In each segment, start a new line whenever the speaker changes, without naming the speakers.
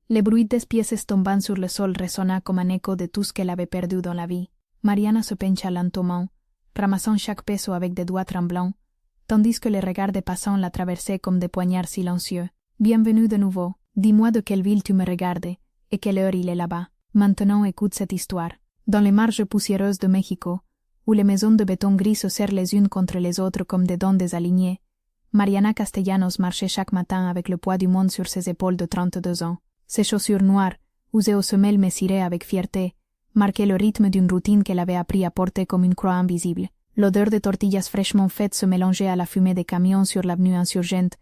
Le bruit des pièces tombant sur le sol résonna comme un écho de tout ce qu'elle avait perdu dans la vie. Mariana se pencha lentement, ramassant chaque peso avec des doigts tremblants, tandis que les regards des passants la traversaient comme des poignards silencieux. « Bienvenue de nouveau. Dis-moi de quelle ville tu me regardes, et quelle heure il est là-bas. Maintenant écoute cette histoire. Dans les marges poussiéreuses de Mexico, où les maisons de béton gris se serrent les unes contre les autres comme des dents désalignés, Mariana Castellanos marchait chaque matin avec le poids du monde sur ses épaules de 32 ans. Ses chaussures noires, usées aux semelles mais cirées avec fierté, marquaient le rythme d'une routine qu'elle avait appris à porter comme une croix invisible. L'odeur des tortillas fraîchement faites se mélangeait à la fumée des camions sur l'avenue insurgente,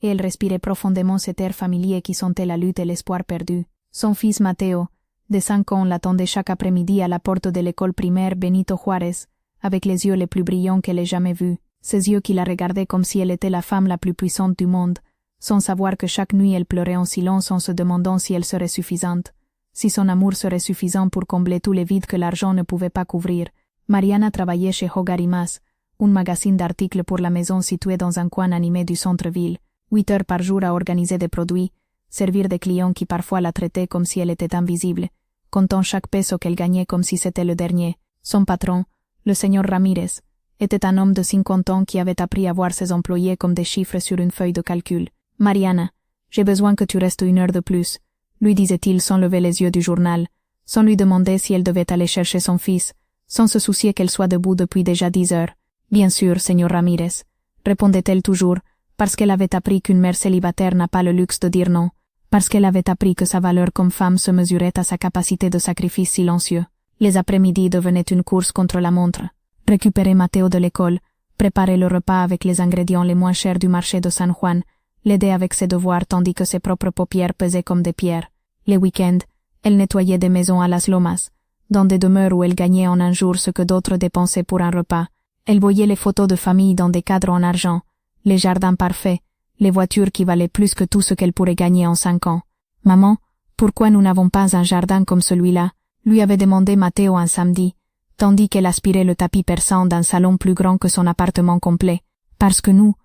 et elle respirait profondément cet air familier qui sentait la lutte et l'espoir perdu. Son fils Mateo, de 5 ans, l'attendait chaque après-midi à la porte de l'école primaire Benito Juárez, avec les yeux les plus brillants qu'elle ait jamais vus, ses yeux qui la regardaient comme si elle était la femme la plus puissante du monde, sans savoir que chaque nuit elle pleurait en silence en se demandant si elle serait suffisante, si son amour serait suffisant pour combler tous les vides que l'argent ne pouvait pas couvrir. Mariana travaillait chez Hogar y Más, un magazine d'articles pour la maison situé dans un coin animé du centre-ville, 8 heures par jour à organiser des produits, servir des clients qui parfois la traitaient comme si elle était invisible, comptant chaque peso qu'elle gagnait comme si c'était le dernier. Son patron, le señor Ramírez, était un homme de 50 ans qui avait appris à voir ses employés comme des chiffres sur une feuille de calcul. « Mariana, j'ai besoin que tu restes 1 heure de plus », lui disait-il sans lever les yeux du journal, sans lui demander si elle devait aller chercher son fils, sans se soucier qu'elle soit debout depuis déjà 10 heures. « Bien sûr, señor Ramírez », répondait-elle toujours, parce qu'elle avait appris qu'une mère célibataire n'a pas le luxe de dire non, parce qu'elle avait appris que sa valeur comme femme se mesurait à sa capacité de sacrifice silencieux. Les après-midi devenaient une course contre la montre. Récupérer Mateo de l'école, préparer le repas avec les ingrédients les moins chers du marché de San Juan, l'aider avec ses devoirs tandis que ses propres paupières pesaient comme des pierres. Les week-ends, elle nettoyait des maisons à Las Lomas, dans des demeures où elle gagnait en un jour ce que d'autres dépensaient pour un repas. Elle voyait les photos de famille dans des cadres en argent, les jardins parfaits, les voitures qui valaient plus que tout ce qu'elle pourrait gagner en 5 ans. « Maman, pourquoi nous n'avons pas un jardin comme celui-là ?» lui avait demandé Mateo un samedi, tandis qu'elle aspirait le tapis perçant d'un salon plus grand que son appartement complet. « Parce que nous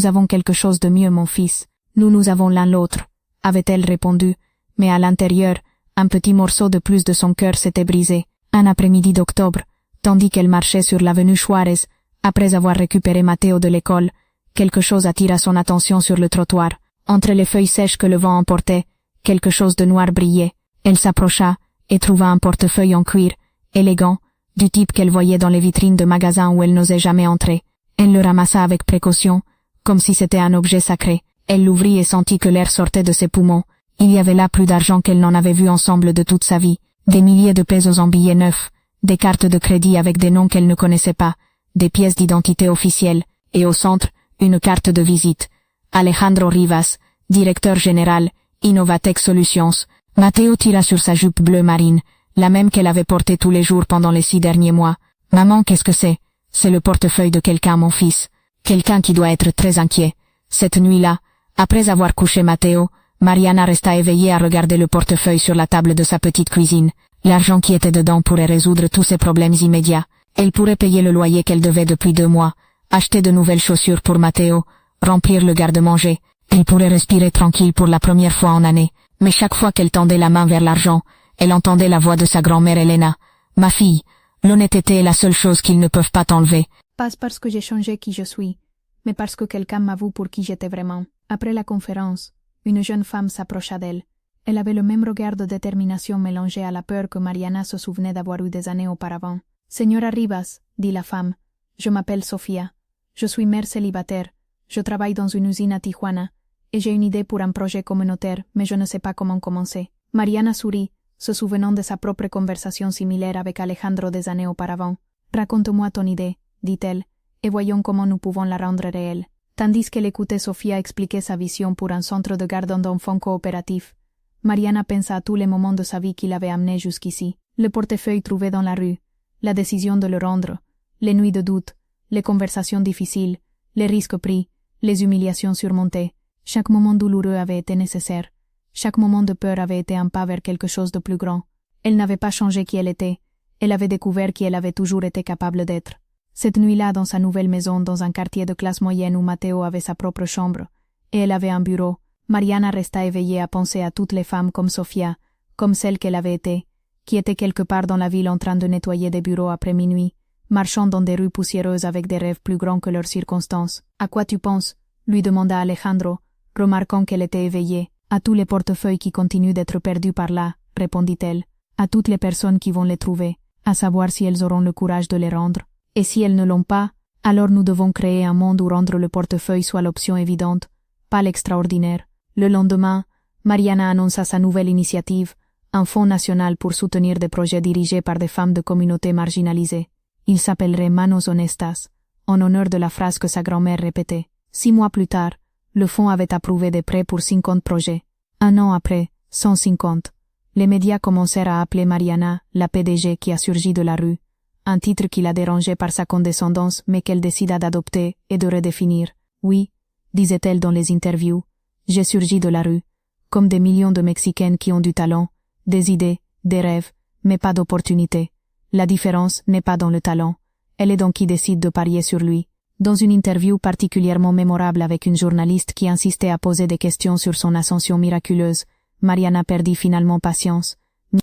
avons quelque chose de mieux, mon fils. Nous avons l'un l'autre, » avait-elle répondu, mais à l'intérieur, un petit morceau de plus de son cœur s'était brisé. Un après-midi d'octobre, tandis qu'elle marchait sur l'avenue Juárez, après avoir récupéré Mateo de l'école, quelque chose attira son attention sur le trottoir. Entre les feuilles sèches que le vent emportait, quelque chose de noir brillait. Elle s'approcha et trouva un portefeuille en cuir, élégant, du type qu'elle voyait dans les vitrines de magasins où elle n'osait jamais entrer. Elle le ramassa avec précaution, comme si c'était un objet sacré. Elle l'ouvrit et sentit que l'air sortait de ses poumons. Il y avait là plus d'argent qu'elle n'en avait vu ensemble de toute sa vie. Des milliers de pesos en billets neufs, des cartes de crédit avec des noms qu'elle ne connaissait pas, des pièces d'identité officielles, et au centre, une carte de visite. Alejandro Rivas, directeur général, Innovatech Solutions. Mateo tira sur sa jupe bleu marine, la même qu'elle avait portée tous les jours pendant les 6 derniers mois. « Maman, qu'est-ce que c'est ?»« C'est le portefeuille de quelqu'un, mon fils. Quelqu'un qui doit être très inquiet. » Cette nuit-là, après avoir couché Mateo, Mariana resta éveillée à regarder le portefeuille sur la table de sa petite cuisine. L'argent qui était dedans pourrait résoudre tous ses problèmes immédiats. Elle pourrait payer le loyer qu'elle devait depuis 2 mois, acheter de nouvelles chaussures pour Mateo, remplir le garde-manger. Elle pourrait respirer tranquille pour la première fois en années. Mais chaque fois qu'elle tendait la main vers l'argent, elle entendait la voix de sa grand-mère Elena. « Ma fille, l'honnêteté est la seule chose qu'ils ne peuvent pas t'enlever. » Pas parce que j'ai changé qui je suis, mais parce que quelqu'un m'avoue pour qui j'étais vraiment. Après la conférence, une jeune femme s'approcha d'elle. Elle avait le même regard de détermination mélangé à la peur que Mariana se souvenait d'avoir eu des années auparavant. « Señora Rivas, » dit la femme, « je m'appelle Sofia. Je suis mère célibataire. Je travaille dans une usine à Tijuana. Et j'ai une idée pour un projet communautaire, mais je ne sais pas comment commencer. » Mariana sourit, se souvenant de sa propre conversation similaire avec Alejandro des années auparavant. « Raconte-moi ton idée, » dit-elle, « et voyons comment nous pouvons la rendre réelle. » Tandis qu'elle écoutait Sofia expliquer sa vision pour un centre de garde d'enfants coopératif, Mariana pensa à tous les moments de sa vie qui l'avaient amenée jusqu'ici. Le portefeuille trouvé dans la rue, la décision de le rendre, les nuits de doute, les conversations difficiles, les risques pris, les humiliations surmontées. Chaque moment douloureux avait été nécessaire. Chaque moment de peur avait été un pas vers quelque chose de plus grand. Elle n'avait pas changé qui elle était. Elle avait découvert qui elle avait toujours été capable d'être. Cette nuit-là, dans sa nouvelle maison, dans un quartier de classe moyenne où Mateo avait sa propre chambre, et elle avait un bureau, Mariana resta éveillée à penser à toutes les femmes comme Sofia, comme celle qu'elle avait été, qui était quelque part dans la ville en train de nettoyer des bureaux après minuit, marchant dans des rues poussiéreuses avec des rêves plus grands que leurs circonstances. « À quoi tu penses ?» lui demanda Alejandro, remarquant qu'elle était éveillée. « À tous les portefeuilles qui continuent d'être perdus par là, » répondit-elle. « À toutes les personnes qui vont les trouver, à savoir si elles auront le courage de les rendre. Et si elles ne l'ont pas, alors nous devons créer un monde où rendre le portefeuille soit l'option évidente, pas l'extraordinaire. » Le lendemain, Mariana annonça sa nouvelle initiative, un fonds national pour soutenir des projets dirigés par des femmes de communautés marginalisées. Il s'appellerait Manos Honestas, en honneur de la phrase que sa grand-mère répétait. 6 mois plus tard, le fonds avait approuvé des prêts pour 50 projets. 1 an après, 150. Les médias commencèrent à appeler Mariana la PDG qui a surgi de la rue, un titre qui la dérangeait par sa condescendance mais qu'elle décida d'adopter et de redéfinir. Oui, disait-elle dans les interviews, j'ai surgi de la rue, comme des millions de Mexicaines qui ont du talent, des idées, des rêves, mais pas d'opportunités. La différence n'est pas dans le talent, elle est dans qui décide de parier sur lui. Dans une interview particulièrement mémorable avec une journaliste qui insistait à poser des questions sur son ascension miraculeuse, Mariana perdit finalement patience.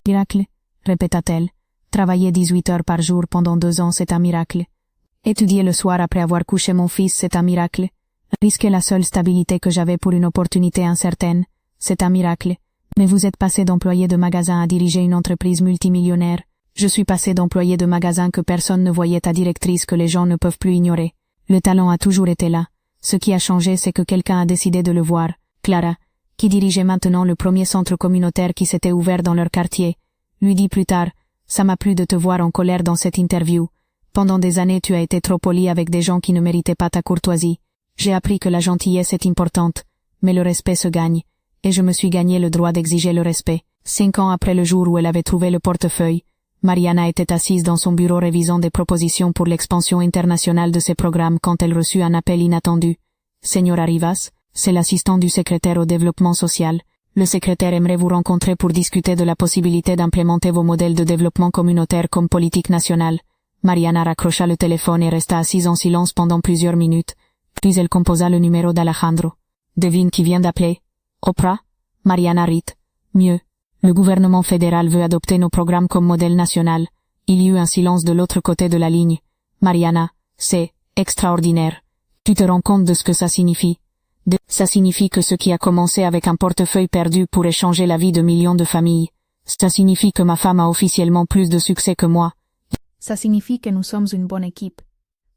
Miracle, répéta-t-elle. Travailler 18 heures par jour pendant 2 ans, c'est un miracle. Étudier le soir après avoir couché mon fils, c'est un miracle. Risquer la seule stabilité que j'avais pour une opportunité incertaine, c'est un miracle. Mais vous êtes passé d'employé de magasin à diriger une entreprise multimillionnaire. Je suis passé d'employé de magasin que personne ne voyait à directrice que les gens ne peuvent plus ignorer. Le talent a toujours été là. Ce qui a changé, c'est que quelqu'un a décidé de le voir. Clara, qui dirigeait maintenant le premier centre communautaire qui s'était ouvert dans leur quartier, lui dit plus tard, ça m'a plu de te voir en colère dans cette interview. Pendant des années tu as été trop poli avec des gens qui ne méritaient pas ta courtoisie. J'ai appris que la gentillesse est importante, mais le respect se gagne, et je me suis gagné le droit d'exiger le respect. 5 ans après le jour où elle avait trouvé le portefeuille, Mariana était assise dans son bureau révisant des propositions pour l'expansion internationale de ses programmes quand elle reçut un appel inattendu. Señora Rivas, c'est l'assistant du secrétaire au développement social. Le secrétaire aimerait vous rencontrer pour discuter de la possibilité d'implémenter vos modèles de développement communautaire comme politique nationale. Mariana raccrocha le téléphone et resta assise en silence pendant plusieurs minutes. Puis elle composa le numéro d'Alejandro. Devine qui vient d'appeler. Oprah? Mariana rit. Mieux. Le gouvernement fédéral veut adopter nos programmes comme modèle national. Il y eut un silence de l'autre côté de la ligne. Mariana, c'est extraordinaire. Tu te rends compte de ce que ça signifie? Ça signifie que ce qui a commencé avec un portefeuille perdu pourrait changer la vie de millions de familles. Ça signifie que ma femme a officiellement plus de succès que moi. Ça signifie que nous sommes une bonne équipe.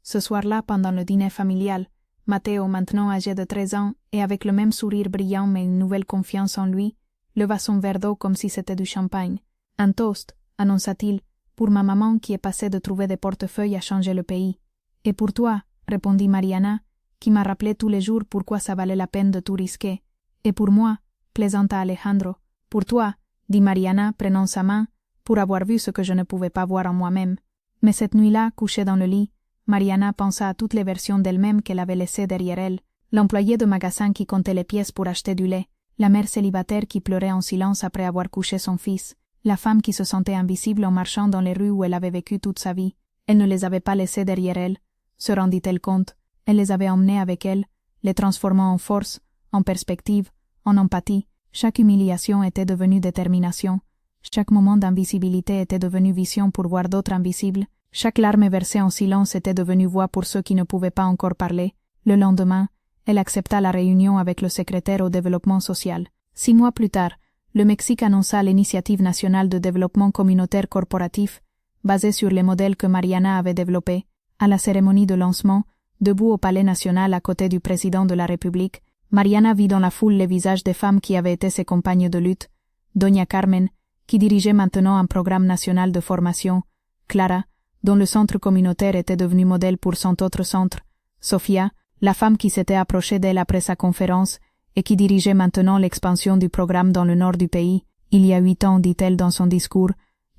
Ce soir-là, pendant le dîner familial, Matteo, maintenant âgé de 13 ans, et avec le même sourire brillant mais une nouvelle confiance en lui, leva son verre d'eau comme si c'était du champagne. Un toast, annonça-t-il, pour ma maman qui est passée de trouver des portefeuilles à changer le pays. Et pour toi, répondit Mariana, qui m'a rappelé tous les jours pourquoi ça valait la peine de tout risquer. Et pour moi, plaisanta Alejandro. Pour toi, dit Mariana, prenant sa main, pour avoir vu ce que je ne pouvais pas voir en moi-même. Mais cette nuit-là, couchée dans le lit, Mariana pensa à toutes les versions d'elle-même qu'elle avait laissées derrière elle, l'employé de magasin qui comptait les pièces pour acheter du lait, la mère célibataire qui pleurait en silence après avoir couché son fils, la femme qui se sentait invisible en marchant dans les rues où elle avait vécu toute sa vie. Elle ne les avait pas laissées derrière elle, se rendit-elle compte. Elle les avait emmenées avec elle, les transformant en force, en perspective, en empathie. Chaque humiliation était devenue détermination. Chaque moment d'invisibilité était devenu vision pour voir d'autres invisibles. Chaque larme versée en silence était devenue voix pour ceux qui ne pouvaient pas encore parler. Le lendemain, elle accepta la réunion avec le secrétaire au développement social. 6 mois plus tard, le Mexique annonça l'initiative nationale de développement communautaire corporatif, basée sur les modèles que Mariana avait développés. À la cérémonie de lancement, debout au Palais national à côté du président de la République, Mariana vit dans la foule les visages des femmes qui avaient été ses compagnes de lutte. Doña Carmen, qui dirigeait maintenant un programme national de formation. Clara, dont le centre communautaire était devenu modèle pour 100 autres centres. Sofia, la femme qui s'était approchée d'elle après sa conférence et qui dirigeait maintenant l'expansion du programme dans le nord du pays. Il y a 8 ans, dit-elle dans son discours,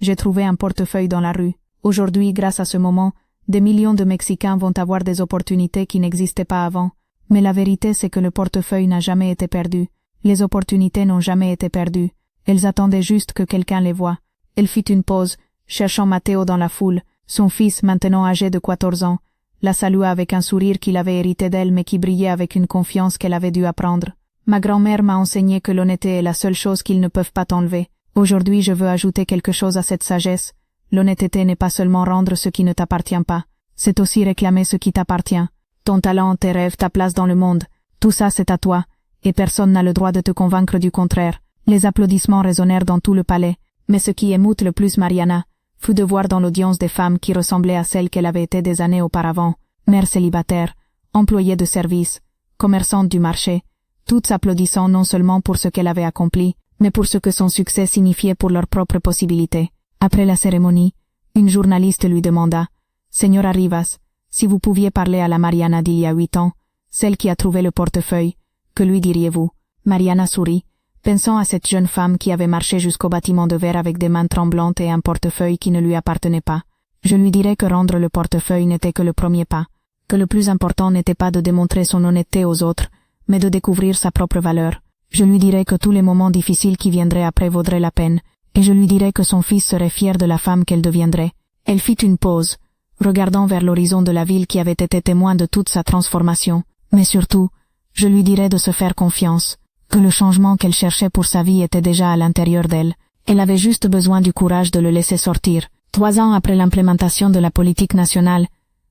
j'ai trouvé un portefeuille dans la rue. Aujourd'hui, grâce à ce moment, des millions de Mexicains vont avoir des opportunités qui n'existaient pas avant. Mais la vérité, c'est que le portefeuille n'a jamais été perdu. Les opportunités n'ont jamais été perdues. Elles attendaient juste que quelqu'un les voie. Elle fit une pause, cherchant Matteo dans la foule, son fils maintenant âgé de 14 ans, la salua avec un sourire qu'il avait hérité d'elle mais qui brillait avec une confiance qu'elle avait dû apprendre. Ma grand-mère m'a enseigné que l'honnêteté est la seule chose qu'ils ne peuvent pas t'enlever. Aujourd'hui je veux ajouter quelque chose à cette sagesse. L'honnêteté n'est pas seulement rendre ce qui ne t'appartient pas, c'est aussi réclamer ce qui t'appartient. Ton talent, tes rêves, ta place dans le monde, tout ça c'est à toi, et personne n'a le droit de te convaincre du contraire. Les applaudissements résonnèrent dans tout le palais, mais ce qui émout le plus Mariana fut de voir dans l'audience des femmes qui ressemblaient à celles qu'elle avait été des années auparavant, mère célibataire, employée de service, commerçante du marché, toutes s'applaudissant non seulement pour ce qu'elle avait accompli, mais pour ce que son succès signifiait pour leurs propres possibilités. Après la cérémonie, une journaliste lui demanda « Señora Rivas, si vous pouviez parler à la Mariana d'il y a 8 ans, celle qui a trouvé le portefeuille, que lui diriez-vous » Mariana sourit, pensant à cette jeune femme qui avait marché jusqu'au bâtiment de verre avec des mains tremblantes et un portefeuille qui ne lui appartenait pas. Je lui dirais que rendre le portefeuille n'était que le premier pas, que le plus important n'était pas de démontrer son honnêteté aux autres, mais de découvrir sa propre valeur. Je lui dirais que tous les moments difficiles qui viendraient après vaudraient la peine, et je lui dirais que son fils serait fier de la femme qu'elle deviendrait. Elle fit une pause, regardant vers l'horizon de la ville qui avait été témoin de toute sa transformation, mais surtout, je lui dirais de se faire confiance, que le changement qu'elle cherchait pour sa vie était déjà à l'intérieur d'elle. Elle avait juste besoin du courage de le laisser sortir. 3 ans après l'implémentation de la politique nationale,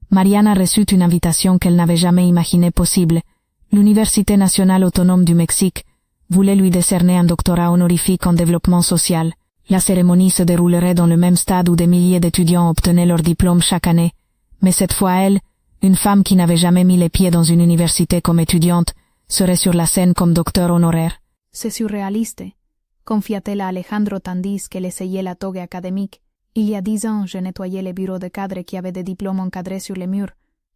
Mariana reçut une invitation qu'elle n'avait jamais imaginée possible. L'Université nationale autonome du Mexique voulait lui décerner un doctorat honorifique en développement social. La cérémonie se déroulerait dans le même stade où des milliers d'étudiants obtenaient leur diplôme chaque année. Mais cette fois elle, une femme qui n'avait jamais mis les pieds dans une université comme étudiante, serait sur la scène comme docteur honoraire. C'est surréaliste, confia-t-elle à Alejandro tandis qu'elle essayait la toga académique. Il y a 10 ans, je nettoyais les bureaux de cadres qui avaient des diplômes encadrés sur les murs.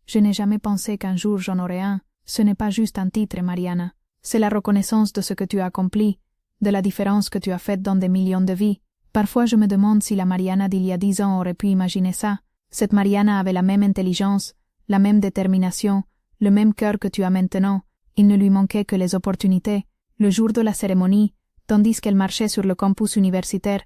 Je n'ai jamais pensé qu'un jour j'en aurais un. Ce n'est pas juste un titre, Mariana. C'est la reconnaissance de ce que tu as accompli, de la différence que tu as faite dans des millions de vies. Parfois je me demande si la Mariana d'il y a 10 ans aurait pu imaginer ça. Cette Mariana avait la même intelligence, la même détermination, le même cœur que tu as maintenant. Il ne lui manquait que les opportunités. Le jour de la cérémonie, tandis qu'elle marchait sur le campus universitaire,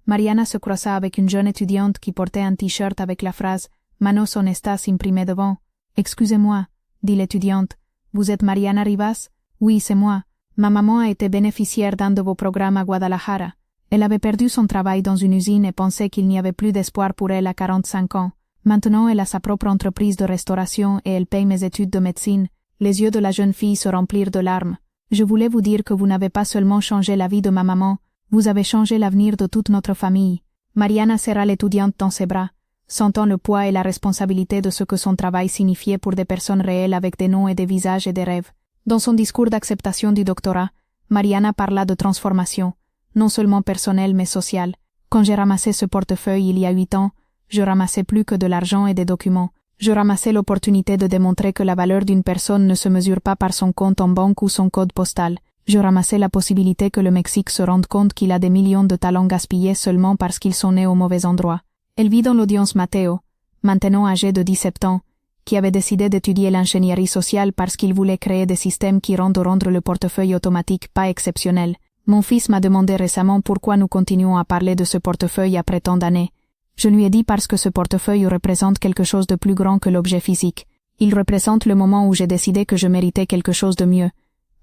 Mariana se croisa avec une jeune étudiante qui portait un t-shirt avec la phrase « Manos honestas » imprimée devant. « Excusez-moi » dit l'étudiante. « Vous êtes Mariana Rivas ?»« Oui, c'est moi. Ma maman a été bénéficiaire d'un de vos programmes à Guadalajara. Elle avait perdu son travail dans une usine et pensait qu'il n'y avait plus d'espoir pour elle à 45 ans. Maintenant, elle a sa propre entreprise de restauration et elle paye mes études de médecine. » Les yeux de la jeune fille se remplirent de larmes. « Je voulais vous dire que vous n'avez pas seulement changé la vie de ma maman, vous avez changé l'avenir de toute notre famille. » Mariana serra l'étudiante dans ses bras, sentant le poids et la responsabilité de ce que son travail signifiait pour des personnes réelles avec des noms et des visages et des rêves. Dans son discours d'acceptation du doctorat, Mariana parla de transformation, non seulement personnelle mais sociale. « Quand j'ai ramassé ce portefeuille il y a 8 ans, je ramassais plus que de l'argent et des documents. Je ramassais l'opportunité de démontrer que la valeur d'une personne ne se mesure pas par son compte en banque ou son code postal. Je ramassais la possibilité que le Mexique se rende compte qu'il a des millions de talents gaspillés seulement parce qu'ils sont nés au mauvais endroit. » Elle vit dans l'audience Mateo, maintenant âgé de 17 ans, qui avait décidé d'étudier l'ingénierie sociale parce qu'il voulait créer des systèmes qui rendent rendre le portefeuille automatique pas exceptionnel. « Mon fils m'a demandé récemment pourquoi nous continuons à parler de ce portefeuille après tant d'années. Je lui ai dit parce que ce portefeuille représente quelque chose de plus grand que l'objet physique. Il représente le moment où j'ai décidé que je méritais quelque chose de mieux.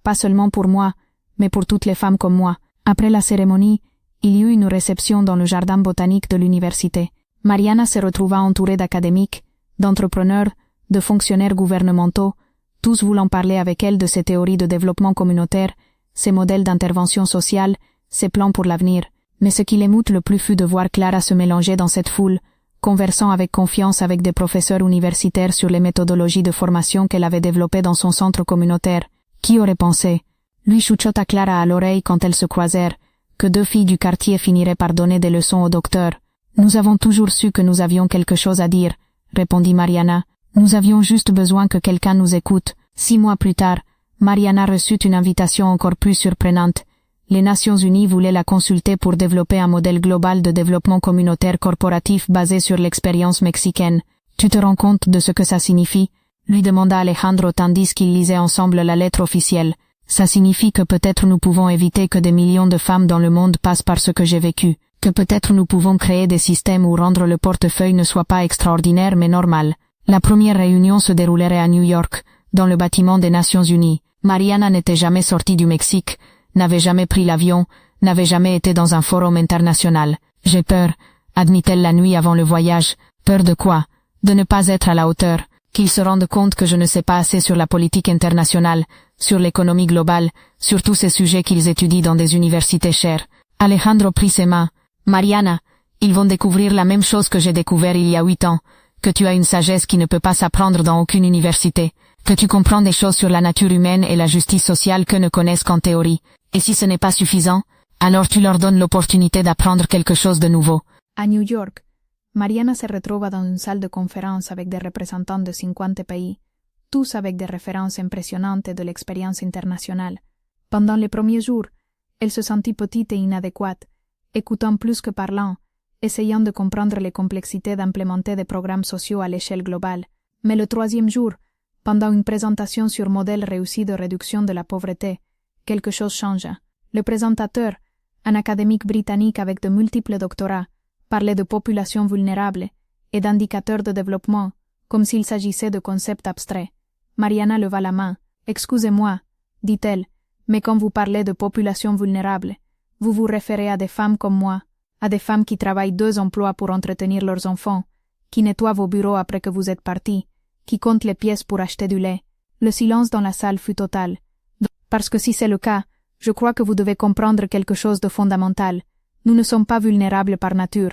Pas seulement pour moi, mais pour toutes les femmes comme moi. » Après la cérémonie, il y eut une réception dans le jardin botanique de l'université. Mariana se retrouva entourée d'académiques, d'entrepreneurs, de fonctionnaires gouvernementaux, tous voulant parler avec elle de ses théories de développement communautaire, ses modèles d'intervention sociale, ses plans pour l'avenir. Mais ce qui l'émout le plus fut de voir Clara se mélanger dans cette foule, conversant avec confiance avec des professeurs universitaires sur les méthodologies de formation qu'elle avait développées dans son centre communautaire. Qui aurait pensé, lui chuchota Clara à l'oreille quand elles se croisèrent, que 2 filles du quartier finiraient par donner des leçons au docteur. « Nous avons toujours su que nous avions quelque chose à dire, » répondit Mariana. « Nous avions juste besoin que quelqu'un nous écoute. » 6 mois plus tard, Mariana reçut une invitation encore plus surprenante. Les Nations Unies voulaient la consulter pour développer un modèle global de développement communautaire corporatif basé sur l'expérience mexicaine. « Tu te rends compte de ce que ça signifie ?» lui demanda Alejandro tandis qu'ils lisaient ensemble la lettre officielle. « Ça signifie que peut-être nous pouvons éviter que des millions de femmes dans le monde passent par ce que j'ai vécu, que peut-être nous pouvons créer des systèmes où rendre le portefeuille ne soit pas extraordinaire mais normal. » La première réunion se déroulerait à New York, dans le bâtiment des Nations Unies.
Mariana n'était jamais sortie du Mexique, n'avait jamais pris l'avion, n'avait jamais été dans un forum international. J'ai peur, admit-elle la nuit avant le voyage. Peur de quoi? De ne pas être à la hauteur, qu'ils se rendent compte que je ne sais pas assez sur la politique internationale, sur l'économie globale, sur tous ces sujets qu'ils étudient dans des universités chères. Alejandro prit ses mains. Mariana, ils vont découvrir la même chose que j'ai découvert il y a 8 ans, que tu as une sagesse qui ne peut pas s'apprendre dans aucune université, que tu comprends des choses sur la nature humaine et la justice sociale que ne connaissent qu'en théorie. Et si ce n'est pas suffisant, alors tu leur donnes l'opportunité d'apprendre quelque chose de nouveau.
À New York, Mariana se retrouva dans une salle de conférence avec des représentants de 50 pays, tous avec des références impressionnantes de l'expérience internationale. Pendant les premiers jours, elle se sentit petite et inadéquate, écoutant plus que parlant, essayant de comprendre les complexités d'implémenter des programmes sociaux à l'échelle globale. Mais le 3e jour, pendant une présentation sur modèle réussi de réduction de la pauvreté, quelque chose changea. Le présentateur, un académique britannique avec de multiples doctorats, parlait de populations vulnérables et d'indicateurs de développement, comme s'il s'agissait de concepts abstraits. Mariana leva la main. « Excusez-moi, dit-elle, mais quand vous parlez de populations vulnérables, vous vous référez à des femmes comme moi, à des femmes qui travaillent 2 emplois pour entretenir leurs enfants, qui nettoient vos bureaux après que vous êtes partis, qui comptent les pièces pour acheter du lait. » Le silence dans la salle fut total. Parce que si c'est le cas, je crois que vous devez comprendre quelque chose de fondamental. Nous ne sommes pas vulnérables par nature.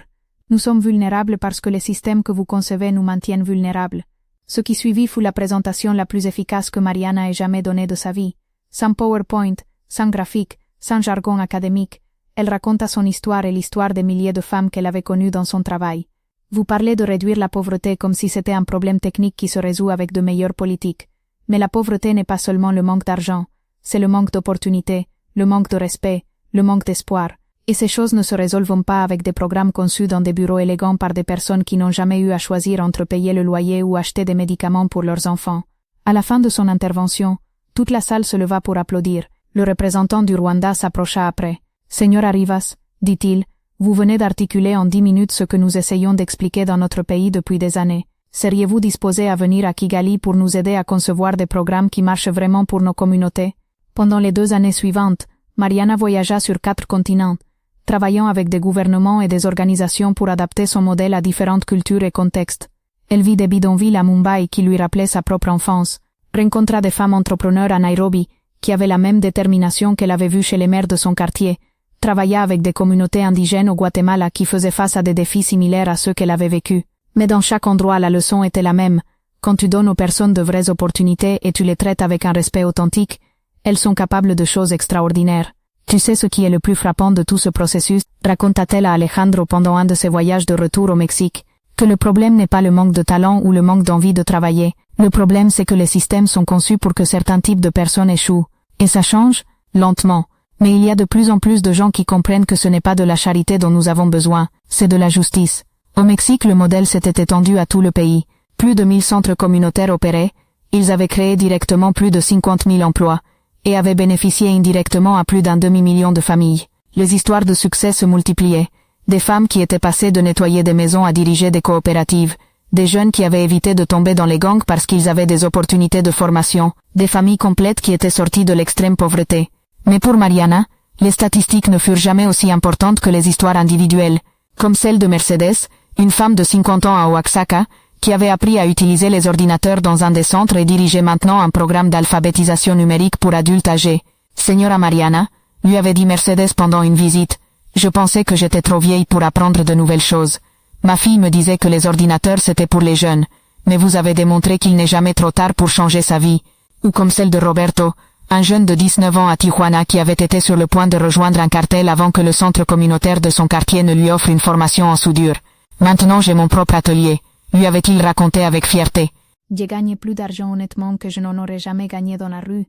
Nous sommes vulnérables parce que les systèmes que vous concevez nous maintiennent vulnérables. Ce qui suivit fut la présentation la plus efficace que Mariana ait jamais donnée de sa vie. Sans PowerPoint, sans graphique, sans jargon académique, elle raconta son histoire et l'histoire des milliers de femmes qu'elle avait connues dans son travail. Vous parlez de réduire la pauvreté comme si c'était un problème technique qui se résout avec de meilleures politiques. Mais la pauvreté n'est pas seulement le manque d'argent, c'est le manque d'opportunités, le manque de respect, le manque d'espoir. Et ces choses ne se résolvent pas avec des programmes conçus dans des bureaux élégants par des personnes qui n'ont jamais eu à choisir entre payer le loyer ou acheter des médicaments pour leurs enfants. À la fin de son intervention, toute la salle se leva pour applaudir. Le représentant du Rwanda s'approcha après. « Señora Rivas, dit-il, vous venez d'articuler en 10 minutes ce que nous essayons d'expliquer dans notre pays depuis des années. Seriez-vous disposé à venir à Kigali pour nous aider à concevoir des programmes qui marchent vraiment pour nos communautés ?» Pendant les 2 années suivantes, Mariana voyagea sur 4 continents, travaillant avec des gouvernements et des organisations pour adapter son modèle à différentes cultures et contextes. Elle vit des bidonvilles à Mumbai qui lui rappelaient sa propre enfance, rencontra des femmes entrepreneurs à Nairobi qui avaient la même détermination qu'elle avait vue chez les mères de son quartier, travailla avec des communautés indigènes au Guatemala qui faisaient face à des défis similaires à ceux qu'elle avait vécus. Mais dans chaque endroit la leçon était la même. Quand tu donnes aux personnes de vraies opportunités et tu les traites avec un respect authentique, elles sont capables de choses extraordinaires. Tu sais ce qui est le plus frappant de tout ce processus, raconta-t-elle à Alejandro pendant un de ses voyages de retour au Mexique, que le problème n'est pas le manque de talent ou le manque d'envie de travailler. Le problème c'est que les systèmes sont conçus pour que certains types de personnes échouent. Et ça change, lentement. Mais il y a de plus en plus de gens qui comprennent que ce n'est pas de la charité dont nous avons besoin, c'est de la justice. Au Mexique le modèle s'était étendu à tout le pays. Plus de 1000 centres communautaires opéraient, ils avaient créé directement plus de 50 000 emplois, et avaient bénéficié indirectement à plus d'un demi-million de familles. Les histoires de succès se multipliaient. Des femmes qui étaient passées de nettoyer des maisons à diriger des coopératives, des jeunes qui avaient évité de tomber dans les gangs parce qu'ils avaient des opportunités de formation, des familles complètes qui étaient sorties de l'extrême pauvreté. Mais pour Mariana, les statistiques ne furent jamais aussi importantes que les histoires individuelles, comme celle de Mercedes, une femme de 50 ans à Oaxaca, qui avait appris à utiliser les ordinateurs dans un des centres et dirigeait maintenant un programme d'alphabétisation numérique pour adultes âgés. Señora Mariana, lui avait dit Mercedes pendant une visite, je pensais que j'étais trop vieille pour apprendre de nouvelles choses. Ma fille me disait que les ordinateurs c'était pour les jeunes, mais vous avez démontré qu'il n'est jamais trop tard pour changer sa vie. Ou comme celle de Roberto, un jeune de 19 ans à Tijuana qui avait été sur le point de rejoindre un cartel avant que le centre communautaire de son quartier ne lui offre une formation en soudure. Maintenant j'ai mon propre atelier, lui avait-il raconté avec fierté. J'ai gagné plus d'argent honnêtement que je n'en aurais jamais gagné dans la rue,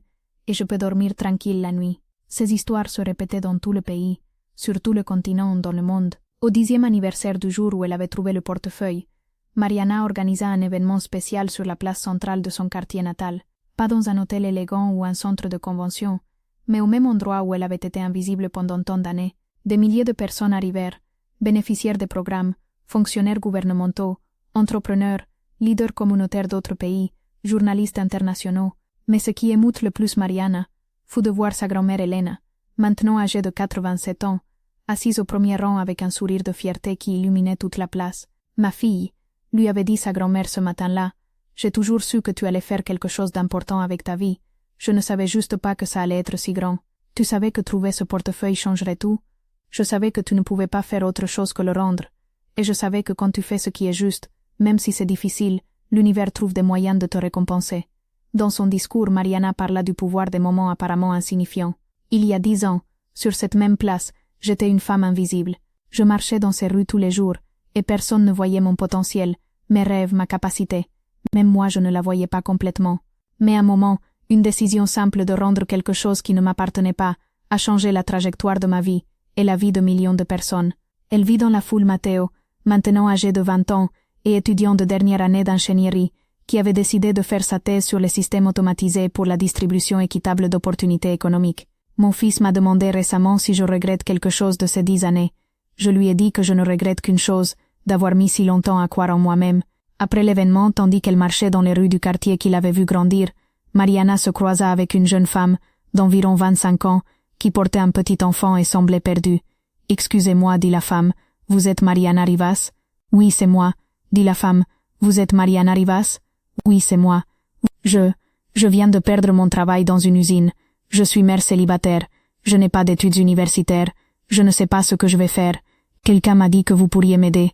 et je peux dormir tranquille la nuit. Ces histoires se répétaient dans tout le pays, sur tout le continent, dans le monde. Au 10e anniversaire du jour où elle avait trouvé le portefeuille, Mariana organisa un événement spécial sur la place centrale de son quartier natal, pas dans un hôtel élégant ou un centre de convention, mais au même endroit où elle avait été invisible pendant tant d'années. Des milliers de personnes arrivèrent, bénéficiaires des programmes, fonctionnaires gouvernementaux, entrepreneurs, leaders communautaires d'autres pays, journalistes internationaux, Mais ce qui émout le plus Mariana fut de voir sa grand-mère Elena, maintenant âgée de 87 ans, assise au premier rang avec un sourire de fierté qui illuminait toute la place. « Ma fille », lui avait dit sa grand-mère ce matin-là, « j'ai toujours su que tu allais faire quelque chose d'important avec ta vie. Je ne savais juste pas que ça allait être si grand. Tu savais que trouver ce portefeuille changerait tout. Je savais que tu ne pouvais pas faire autre chose que le rendre. Et je savais que quand tu fais ce qui est juste, même si c'est difficile, l'univers trouve des moyens de te récompenser. » Dans son discours, Mariana parla du pouvoir des moments apparemment insignifiants. Il y a 10 ans, sur cette même place, j'étais une femme invisible. Je marchais dans ces rues tous les jours, et personne ne voyait mon potentiel, mes rêves, ma capacité. Même moi je ne la voyais pas complètement. Mais un moment, une décision simple de rendre quelque chose qui ne m'appartenait pas, a changé la trajectoire de ma vie, et la vie de millions de personnes. Elle vit dans la foule Matteo, maintenant âgé de 20 ans, et étudiant de dernière année d'ingénierie, qui avait décidé de faire sa thèse sur les systèmes automatisés pour la distribution équitable d'opportunités économiques. Mon fils m'a demandé récemment si je regrette quelque chose de ces 10 années. Je lui ai dit que je ne regrette qu'une chose, d'avoir mis si longtemps à croire en moi-même. Après l'événement, tandis qu'elle marchait dans les rues du quartier qu'il avait vu grandir, Mariana se croisa avec une jeune femme, d'environ 25 ans, qui portait un petit enfant et semblait perdue. « Excusez-moi, dit la femme, vous êtes Mariana Rivas? »« Oui, c'est moi, dit la femme. Vous êtes Mariana Rivas? »« Oui, c'est moi. Je viens de perdre mon travail dans une usine. Je suis mère célibataire. Je n'ai pas d'études universitaires. Je ne sais pas ce que je vais faire. Quelqu'un m'a dit que vous pourriez m'aider. »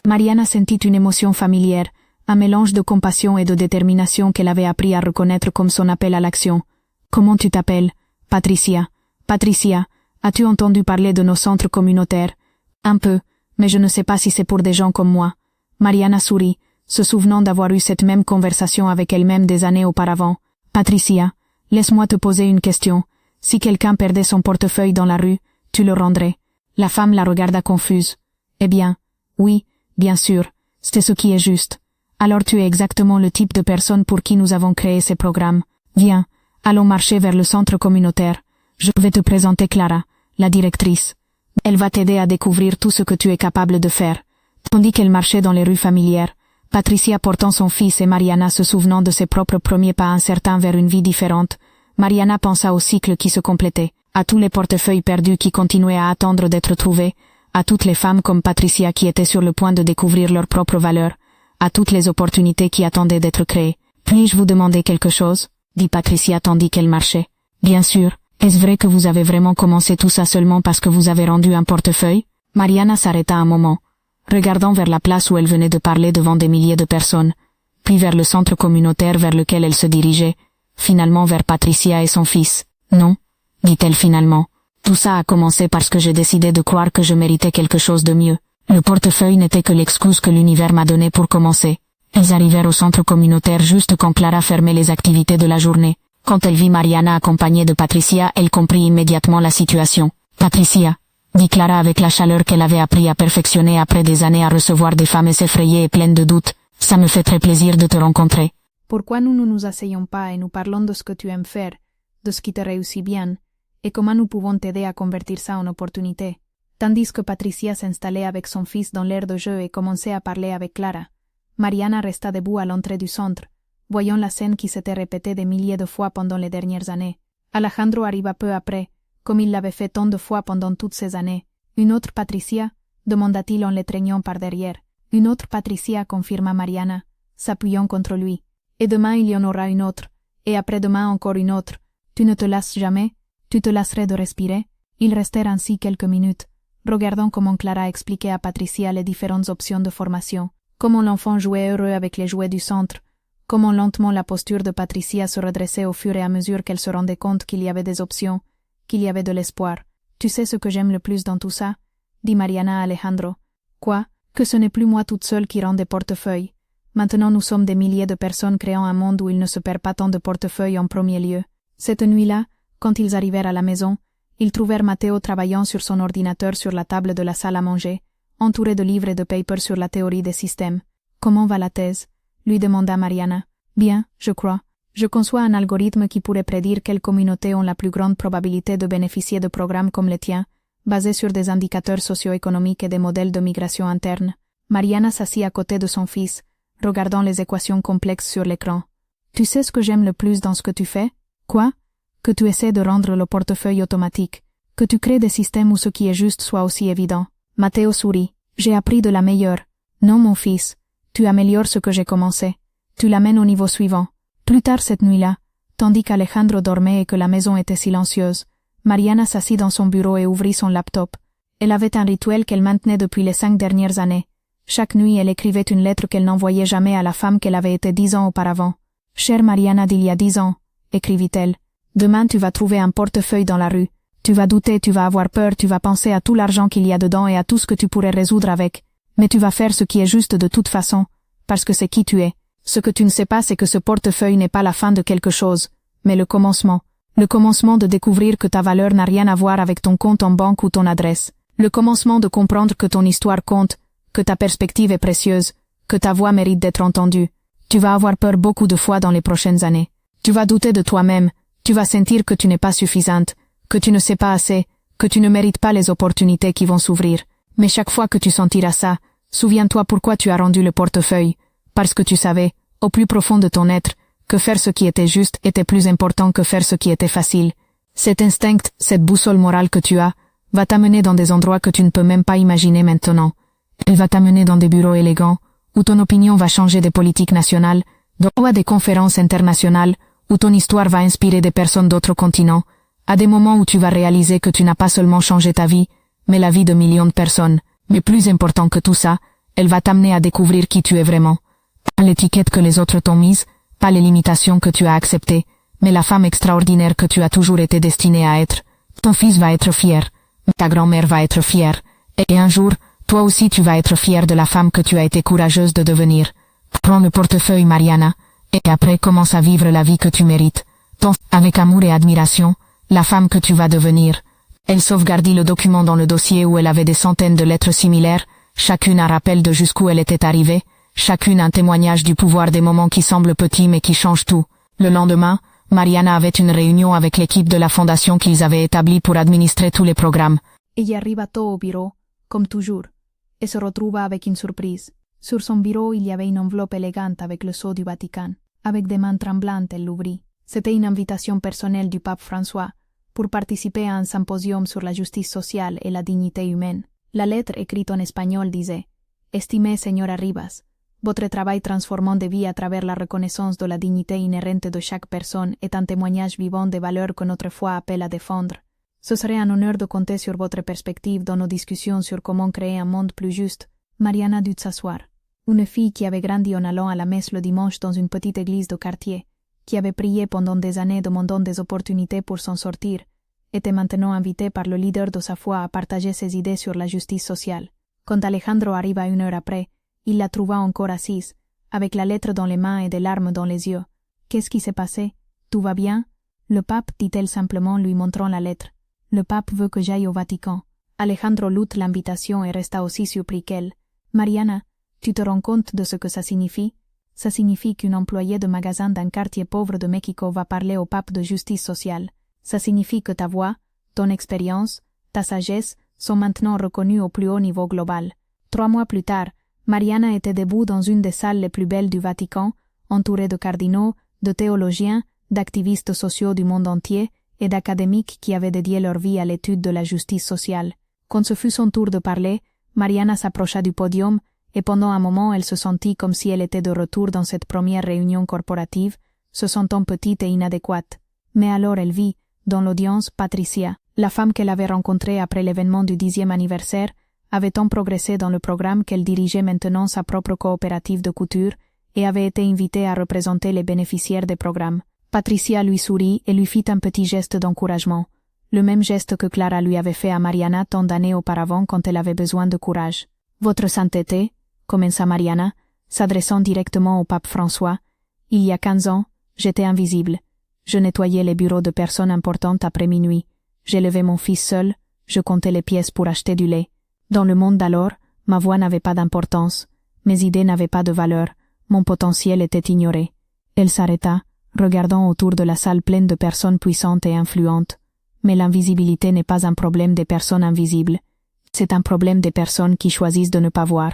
Mariana sentit une émotion familière, un mélange de compassion et de détermination qu'elle avait appris à reconnaître comme son appel à l'action. « Comment tu t'appelles? »« Patricia. »« Patricia, as-tu entendu parler de nos centres communautaires? »« Un peu, mais je ne sais pas si c'est pour des gens comme moi. » Mariana sourit, se souvenant d'avoir eu cette même conversation avec elle-même des années auparavant. « Patricia, laisse-moi te poser une question. Si quelqu'un perdait son portefeuille dans la rue, tu le rendrais? » La femme la regarda confuse. « Eh bien, oui, bien sûr, c'est ce qui est juste. Alors tu es exactement le type de personne pour qui nous avons créé ces programmes. Viens, allons marcher vers le centre communautaire. Je vais te présenter Clara, la directrice. Elle va t'aider à découvrir tout ce que tu es capable de faire. » Tandis qu'elle marchait dans les rues familières, Patricia portant son fils et Mariana se souvenant de ses propres premiers pas incertains vers une vie différente, Mariana pensa au cycle qui se complétait, à tous les portefeuilles perdus qui continuaient à attendre d'être trouvés, à toutes les femmes comme Patricia qui étaient sur le point de découvrir leur propre valeur, à toutes les opportunités qui attendaient d'être créées. « Puis-je vous demander quelque chose? » dit Patricia tandis qu'elle marchait. « Bien sûr. Est-ce vrai que vous avez vraiment commencé tout ça seulement parce que vous avez rendu un portefeuille? » Mariana s'arrêta un moment, regardant vers la place où elle venait de parler devant des milliers de personnes, puis vers le centre communautaire vers lequel elle se dirigeait, finalement vers Patricia et son fils. « Non, » dit-elle finalement. « Tout ça a commencé parce que j'ai décidé de croire que je méritais quelque chose de mieux. Le portefeuille n'était que l'excuse que l'univers m'a donnée pour commencer. » Elles arrivèrent au centre communautaire juste quand Clara fermait les activités de la journée. Quand elle vit Mariana accompagnée de Patricia, elle comprit immédiatement la situation. « Patricia, » dit Clara avec la chaleur qu'elle avait appris à perfectionner après des années à recevoir des femmes effrayées et pleines de doutes, « ça me fait très plaisir de te rencontrer. » Pourquoi nous ne nous asseyons pas et nous parlons de ce que tu aimes faire, de ce qui te réussit bien, et comment nous pouvons t'aider à convertir ça en opportunité? Tandis que Patricia s'installait avec son fils dans l'aire de jeu et commençait à parler avec Clara, Mariana resta debout à l'entrée du centre, voyant la scène qui s'était répétée des milliers de fois pendant les dernières années. Alejandro arriva peu après, comme il l'avait fait tant de fois pendant toutes ces années. « Une autre Patricia ?» demanda-t-il en l'étreignant par derrière. « Une autre Patricia » confirma Mariana, s'appuyant contre lui. « Et demain il y en aura une autre, et après-demain encore une autre. Tu ne te lasses jamais? Tu te lasserais de respirer ?» Ils restèrent ainsi quelques minutes, regardant comment Clara expliquait à Patricia les différentes options de formation, comment l'enfant jouait heureux avec les jouets du centre, comment lentement la posture de Patricia se redressait au fur et à mesure qu'elle se rendait compte qu'il y avait des options, qu'il y avait de l'espoir. « Tu sais ce que j'aime le plus dans tout ça ?» dit Mariana à Alejandro. « Quoi? Que ce n'est plus moi toute seule qui rend des portefeuilles. Maintenant nous sommes des milliers de personnes créant un monde où il ne se perd pas tant de portefeuilles en premier lieu. » Cette nuit-là, quand ils arrivèrent à la maison, ils trouvèrent Matteo travaillant sur son ordinateur sur la table de la salle à manger, entouré de livres et de papers sur la théorie des systèmes. « Comment va la thèse ?» lui demanda Mariana. « Bien, je crois. Je conçois un algorithme qui pourrait prédire quelles communautés ont la plus grande probabilité de bénéficier de programmes comme le tien, basés sur des indicateurs socio-économiques et des modèles de migration interne. » Mariana s'assit à côté de son fils, regardant les équations complexes sur l'écran. « Tu sais ce que j'aime le plus dans ce que tu fais? Quoi? Que tu essaies de rendre le portefeuille automatique. Que tu crées des systèmes où ce qui est juste soit aussi évident. Matteo sourit. J'ai appris de la meilleure. Non, mon fils. Tu améliores ce que j'ai commencé. Tu l'amènes au niveau suivant. Plus tard cette nuit-là, tandis qu'Alejandro dormait et que la maison était silencieuse, Mariana s'assit dans son bureau et ouvrit son laptop. Elle avait un rituel qu'elle maintenait depuis les 5 dernières années. Chaque nuit, elle écrivait une lettre qu'elle n'envoyait jamais à la femme qu'elle avait été 10 ans auparavant. « Chère Mariana d'il y a 10 ans, écrivit-elle, demain tu vas trouver un portefeuille dans la rue. Tu vas douter, tu vas avoir peur, tu vas penser à tout l'argent qu'il y a dedans et à tout ce que tu pourrais résoudre avec. Mais tu vas faire ce qui est juste de toute façon, parce que c'est qui tu es. Ce que tu ne sais pas, c'est que ce portefeuille n'est pas la fin de quelque chose, mais le commencement. Le commencement de découvrir que ta valeur n'a rien à voir avec ton compte en banque ou ton adresse. Le commencement de comprendre que ton histoire compte, que ta perspective est précieuse, que ta voix mérite d'être entendue. Tu vas avoir peur beaucoup de fois dans les prochaines années. Tu vas douter de toi-même, tu vas sentir que tu n'es pas suffisante, que tu ne sais pas assez, que tu ne mérites pas les opportunités qui vont s'ouvrir. Mais chaque fois que tu sentiras ça, souviens-toi pourquoi tu as rendu le portefeuille. Parce que tu savais, au plus profond de ton être, que faire ce qui était juste était plus important que faire ce qui était facile. Cet instinct, cette boussole morale que tu as, va t'amener dans des endroits que tu ne peux même pas imaginer maintenant. Elle va t'amener dans des bureaux élégants, où ton opinion va changer des politiques nationales, ou à des conférences internationales, où ton histoire va inspirer des personnes d'autres continents, à des moments où tu vas réaliser que tu n'as pas seulement changé ta vie, mais la vie de millions de personnes. Mais plus important que tout ça, elle va t'amener à découvrir qui tu es vraiment. Pas l'étiquette que les autres t'ont mise, pas les limitations que tu as acceptées, mais la femme extraordinaire que tu as toujours été destinée à être. Ton fils va être fier, ta grand-mère va être fière, et un jour, toi aussi tu vas être fière de la femme que tu as été courageuse de devenir. Prends le portefeuille, Mariana, et après commence à vivre la vie que tu mérites. Avec amour et admiration, la femme que tu vas devenir. Elle sauvegardit le document dans le dossier où elle avait des centaines de lettres similaires, chacune un rappel de jusqu'où elle était arrivée, chacune un témoignage du pouvoir des moments qui semblent petits mais qui changent tout. Le lendemain, Mariana avait une réunion avec l'équipe de la fondation qu'ils avaient établie pour administrer tous les programmes. Ella arriva tôt au bureau, comme toujours, et se retrouva avec une surprise. Sur son bureau, il y avait une enveloppe élégante avec le sceau du Vatican. Avec des mains tremblantes, elle l'ouvrit. C'était une invitation personnelle du pape François pour participer à un symposium sur la justice sociale et la dignité humaine. La lettre écrite en espagnol disait « Estimé señora Rivas, votre travail transformant des vies à travers la reconnaissance de la dignité inhérente de chaque personne est un témoignage vivant des valeurs que notre foi appelle à défendre. Ce serait un honneur de compter sur votre perspective dans nos discussions sur comment créer un monde plus juste. » Mariana dut s'asseoir. Une fille qui avait grandi en allant à la messe le dimanche dans une petite église de quartier, qui avait prié pendant des années demandant des opportunités pour s'en sortir, était maintenant invitée par le leader de sa foi à partager ses idées sur la justice sociale. Quand Alejandro arriva 1 heure après, il la trouva encore assise, avec la lettre dans les mains et des larmes dans les yeux. « Qu'est-ce qui s'est passé? Tout va bien? » Le pape, dit-elle simplement, lui montrant la lettre. « Le pape veut que j'aille au Vatican. » Alejandro lut l'invitation et resta aussi surpris qu'elle. « Mariana, tu te rends compte de ce que ça signifie? Ça signifie qu'une employée de magasin d'un quartier pauvre de Mexico va parler au pape de justice sociale. Ça signifie que ta voix, ton expérience, ta sagesse sont maintenant reconnues au plus haut niveau global. » 3 mois plus tard, Mariana était debout dans une des salles les plus belles du Vatican, entourée de cardinaux, de théologiens, d'activistes sociaux du monde entier et d'académiques qui avaient dédié leur vie à l'étude de la justice sociale. Quand ce fut son tour de parler, Mariana s'approcha du podium et pendant un moment elle se sentit comme si elle était de retour dans cette première réunion corporative, se sentant petite et inadéquate. Mais alors elle vit, dans l'audience, Patricia, la femme qu'elle avait rencontrée après l'événement du 10e anniversaire, avait tant progressé dans le programme qu'elle dirigeait maintenant sa propre coopérative de couture et avait été invitée à représenter les bénéficiaires des programmes. Patricia lui sourit et lui fit un petit geste d'encouragement, le même geste que Clara lui avait fait à Mariana tant d'années auparavant quand elle avait besoin de courage. « Votre sainteté » commença Mariana, s'adressant directement au pape François. « Il y a 15 ans, j'étais invisible. Je nettoyais les bureaux de personnes importantes après minuit. J'élevais mon fils seul, je comptais les pièces pour acheter du lait. Dans le monde d'alors, ma voix n'avait pas d'importance, mes idées n'avaient pas de valeur, mon potentiel était ignoré. » Elle s'arrêta, regardant autour de la salle pleine de personnes puissantes et influentes. Mais l'invisibilité n'est pas un problème des personnes invisibles. C'est un problème des personnes qui choisissent de ne pas voir.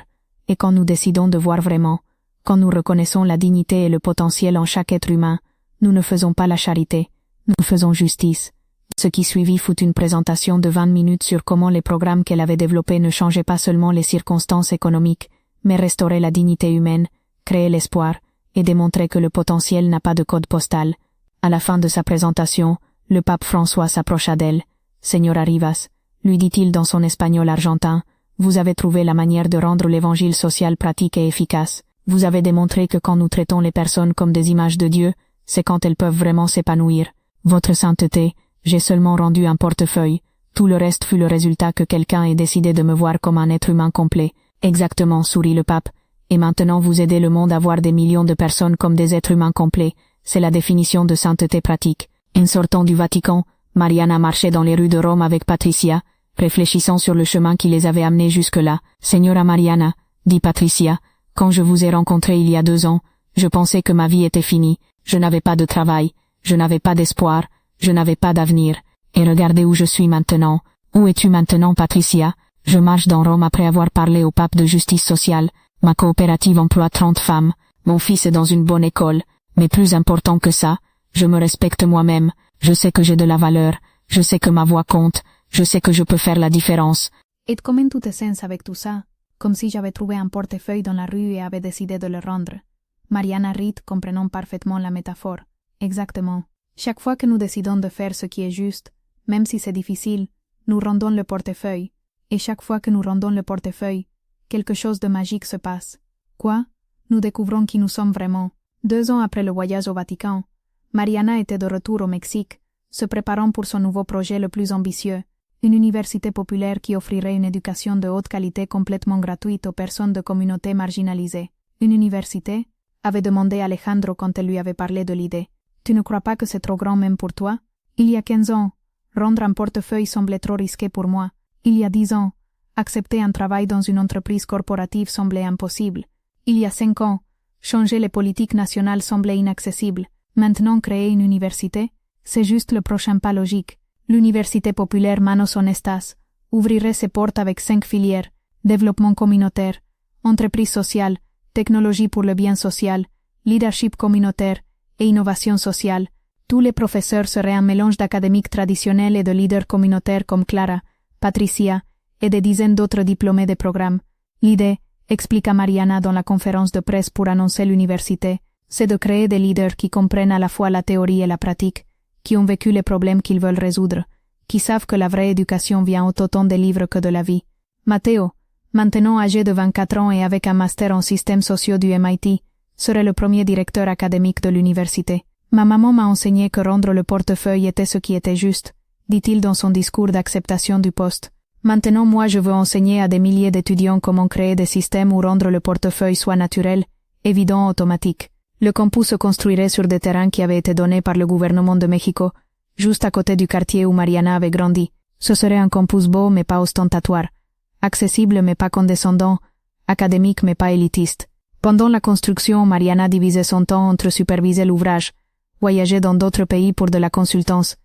Et quand nous décidons de voir vraiment, Quand nous reconnaissons la dignité et le potentiel en chaque être humain, nous ne faisons pas la charité, nous faisons justice. Ce qui suivit fut une présentation de 20 minutes sur comment les programmes qu'elle avait développés ne changeaient pas seulement les circonstances économiques, mais restauraient la dignité humaine, créaient l'espoir, et démontraient que le potentiel n'a pas de code postal. À la fin de sa présentation, le pape François s'approcha d'elle. « Señora Rivas », lui dit-il dans son espagnol argentin, « vous avez trouvé la manière de rendre l'évangile social pratique et efficace. Vous avez démontré que quand nous traitons les personnes comme des images de Dieu, c'est quand elles peuvent vraiment s'épanouir. Votre sainteté, j'ai seulement rendu un portefeuille. Tout le reste fut le résultat que quelqu'un ait décidé de me voir comme un être humain complet. » Exactement, sourit le pape. Et maintenant vous aidez le monde à voir des millions de personnes comme des êtres humains complets. C'est la définition de sainteté pratique. En sortant du Vatican, Mariana marchait dans les rues de Rome avec Patricia, réfléchissant sur le chemin qui les avait amenés jusque-là. « Señora Mariana, dit Patricia, quand je vous ai rencontré il y a 2 ans, je pensais que ma vie était finie. Je n'avais pas de travail, je n'avais pas d'espoir, je n'avais pas d'avenir. Et regardez où je suis maintenant. Où es-tu maintenant, Patricia? Je marche dans Rome après avoir parlé au pape de justice sociale. Ma coopérative emploie 30 femmes. Mon fils est dans une bonne école. Mais plus important que ça, je me respecte moi-même. Je sais que j'ai de la valeur. Je sais que ma voix compte. Je sais que je peux faire la différence. » Et comment tu te sens avec tout ça? Comme si j'avais trouvé un portefeuille dans la rue et avait décidé de le rendre. Mariana rit, comprenant parfaitement la métaphore. Exactement. Chaque fois que nous décidons de faire ce qui est juste, même si c'est difficile, nous rendons le portefeuille. Et chaque fois que nous rendons le portefeuille, quelque chose de magique se passe. Quoi? Nous découvrons qui nous sommes vraiment. 2 ans après le voyage au Vatican, Mariana était de retour au Mexique, se préparant pour son nouveau projet le plus ambitieux, une université populaire qui offrirait une éducation de haute qualité complètement gratuite aux personnes de communautés marginalisées. Une université? Avait demandé Alejandro quand elle lui avait parlé de l'idée. Tu ne crois pas que c'est trop grand même pour toi? Il y a 15 ans, rendre un portefeuille semblait trop risqué pour moi. Il y a 10 ans, accepter un travail dans une entreprise corporative semblait impossible. Il y a 5 ans, changer les politiques nationales semblait inaccessible. Maintenant créer une université, c'est juste le prochain pas logique. L'université populaire Manos Honestas ouvrirait ses portes avec 5 filières, développement communautaire, entreprise sociale, technologie pour le bien social, leadership communautaire et innovation sociale. Tous les professeurs seraient un mélange d'académiques traditionnels et de leaders communautaires comme Clara, Patricia et des dizaines d'autres diplômés des programmes. L'idée, expliqua Mariana dans la conférence de presse pour annoncer l'université, c'est de créer des leaders qui comprennent à la fois la théorie et la pratique, qui ont vécu les problèmes qu'ils veulent résoudre, qui savent que la vraie éducation vient autant des livres que de la vie. Matteo, maintenant âgé de 24 ans et avec un master en systèmes sociaux du MIT, serait le premier directeur académique de l'université. Ma maman m'a enseigné que rendre le portefeuille était ce qui était juste, dit-il dans son discours d'acceptation du poste. Maintenant moi je veux enseigner à des milliers d'étudiants comment créer des systèmes où rendre le portefeuille soit naturel, évident, automatique. Le campus se construirait sur des terrains qui avaient été donnés par le gouvernement de Mexico, juste à côté du quartier où Mariana avait grandi. Ce serait un campus beau mais pas ostentatoire, accessible mais pas condescendant, académique mais pas élitiste. Pendant la construction, Mariana divisait son temps entre superviser l'ouvrage, voyager dans d'autres pays pour de la consultance,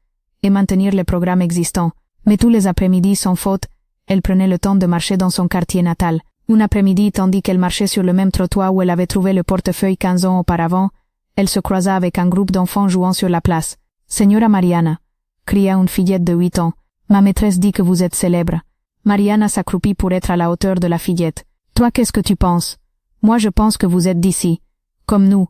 et maintenir les programmes existants. Mais tous les après-midi, sans faute, elle prenait le temps de marcher dans son quartier natal. Un après-midi, tandis qu'elle marchait sur le même trottoir où elle avait trouvé le portefeuille 15 ans auparavant, elle se croisa avec un groupe d'enfants jouant sur la place. « Señora Mariana », cria une fillette de 8 ans, « ma maîtresse dit que vous êtes célèbre. » Mariana s'accroupit pour être à la hauteur de la fillette. « Toi, qu'est-ce que tu penses? »« Moi, je pense que vous êtes d'ici. Comme nous. »«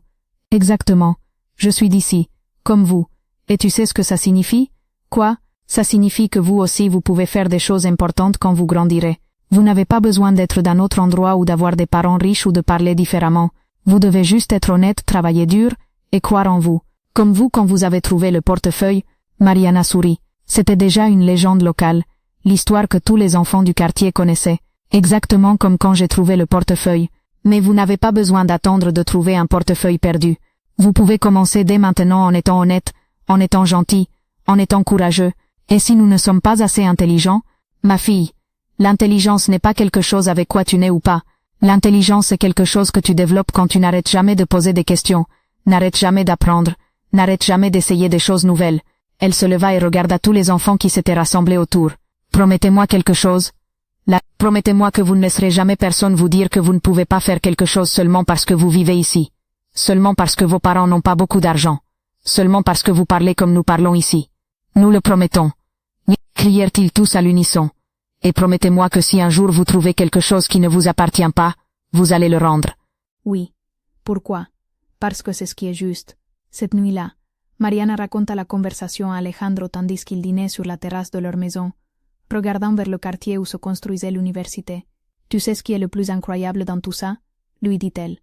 Exactement. Je suis d'ici. Comme vous. Et tu sais ce que ça signifie? »« Quoi? Ça signifie que vous aussi vous pouvez faire des choses importantes quand vous grandirez. Vous n'avez pas besoin d'être d'un autre endroit ou d'avoir des parents riches ou de parler différemment. Vous devez juste être honnête, travailler dur, et croire en vous. Comme vous quand vous avez trouvé le portefeuille. » Mariana sourit. C'était déjà une légende locale, l'histoire que tous les enfants du quartier connaissaient, exactement comme quand j'ai trouvé le portefeuille. Mais vous n'avez pas besoin d'attendre de trouver un portefeuille perdu. Vous pouvez commencer dès maintenant en étant honnête, en étant gentil, en étant courageux. Et si nous ne sommes pas assez intelligents, ma fille, l'intelligence n'est pas quelque chose avec quoi tu nais ou pas. L'intelligence est quelque chose que tu développes quand tu n'arrêtes jamais de poser des questions, n'arrêtes jamais d'apprendre, n'arrêtes jamais d'essayer des choses nouvelles. Elle se leva et regarda tous les enfants qui s'étaient rassemblés autour. « Promettez-moi quelque chose. »
Promettez-moi que vous ne laisserez jamais personne vous dire que vous ne pouvez pas faire quelque chose seulement parce que vous vivez ici. Seulement parce que vos parents n'ont pas beaucoup d'argent. Seulement parce que vous parlez comme nous parlons ici. Nous le promettons. Crièrent-ils tous à l'unisson. Et promettez-moi que si un jour vous trouvez quelque chose qui ne vous appartient pas, vous allez le rendre.
Oui. Pourquoi? Parce que c'est ce qui est juste. Cette nuit-là, Mariana raconta la conversation à Alejandro tandis qu'il dînait sur la terrasse de leur maison, regardant vers le quartier où se construisait l'université. Tu sais ce qui est le plus incroyable dans tout ça? Lui dit-elle.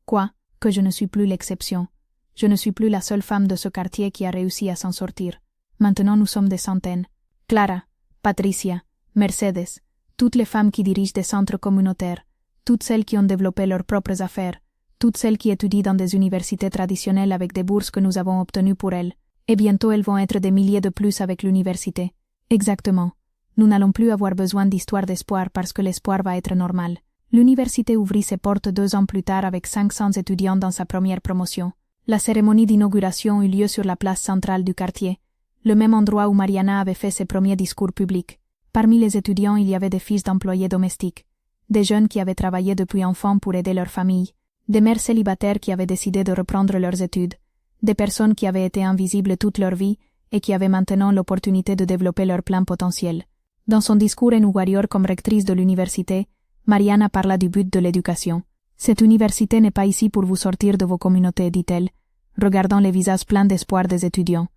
Quoi? Que je ne suis plus l'exception. Je ne suis plus la seule femme de ce quartier qui a réussi à s'en sortir. Maintenant nous sommes des centaines. Clara, Patricia, Mercedes, toutes les femmes qui dirigent des centres communautaires, toutes celles qui ont développé leurs propres affaires, toutes celles qui étudient dans des universités traditionnelles avec des bourses que nous avons obtenues pour elles, et bientôt elles vont être des milliers de plus avec l'université. Exactement. Nous n'allons plus avoir besoin d'histoire d'espoir parce que l'espoir va être normal. L'université ouvrit ses portes 2 ans plus tard avec 500 étudiants dans sa première promotion. La cérémonie d'inauguration eut lieu sur la place centrale du quartier, le même endroit où Mariana avait fait ses premiers discours publics. Parmi les étudiants, il y avait des fils d'employés domestiques, des jeunes qui avaient travaillé depuis enfants pour aider leur famille, des mères célibataires qui avaient décidé de reprendre leurs études, des personnes qui avaient été invisibles toute leur vie et qui avaient maintenant l'opportunité de développer leur plein potentiel. Dans son discours inaugurateur comme rectrice de l'université, Mariana parla du but de l'éducation. Cette université n'est pas ici pour vous sortir de vos communautés, dit-elle, regardant les visages pleins d'espoir des étudiants.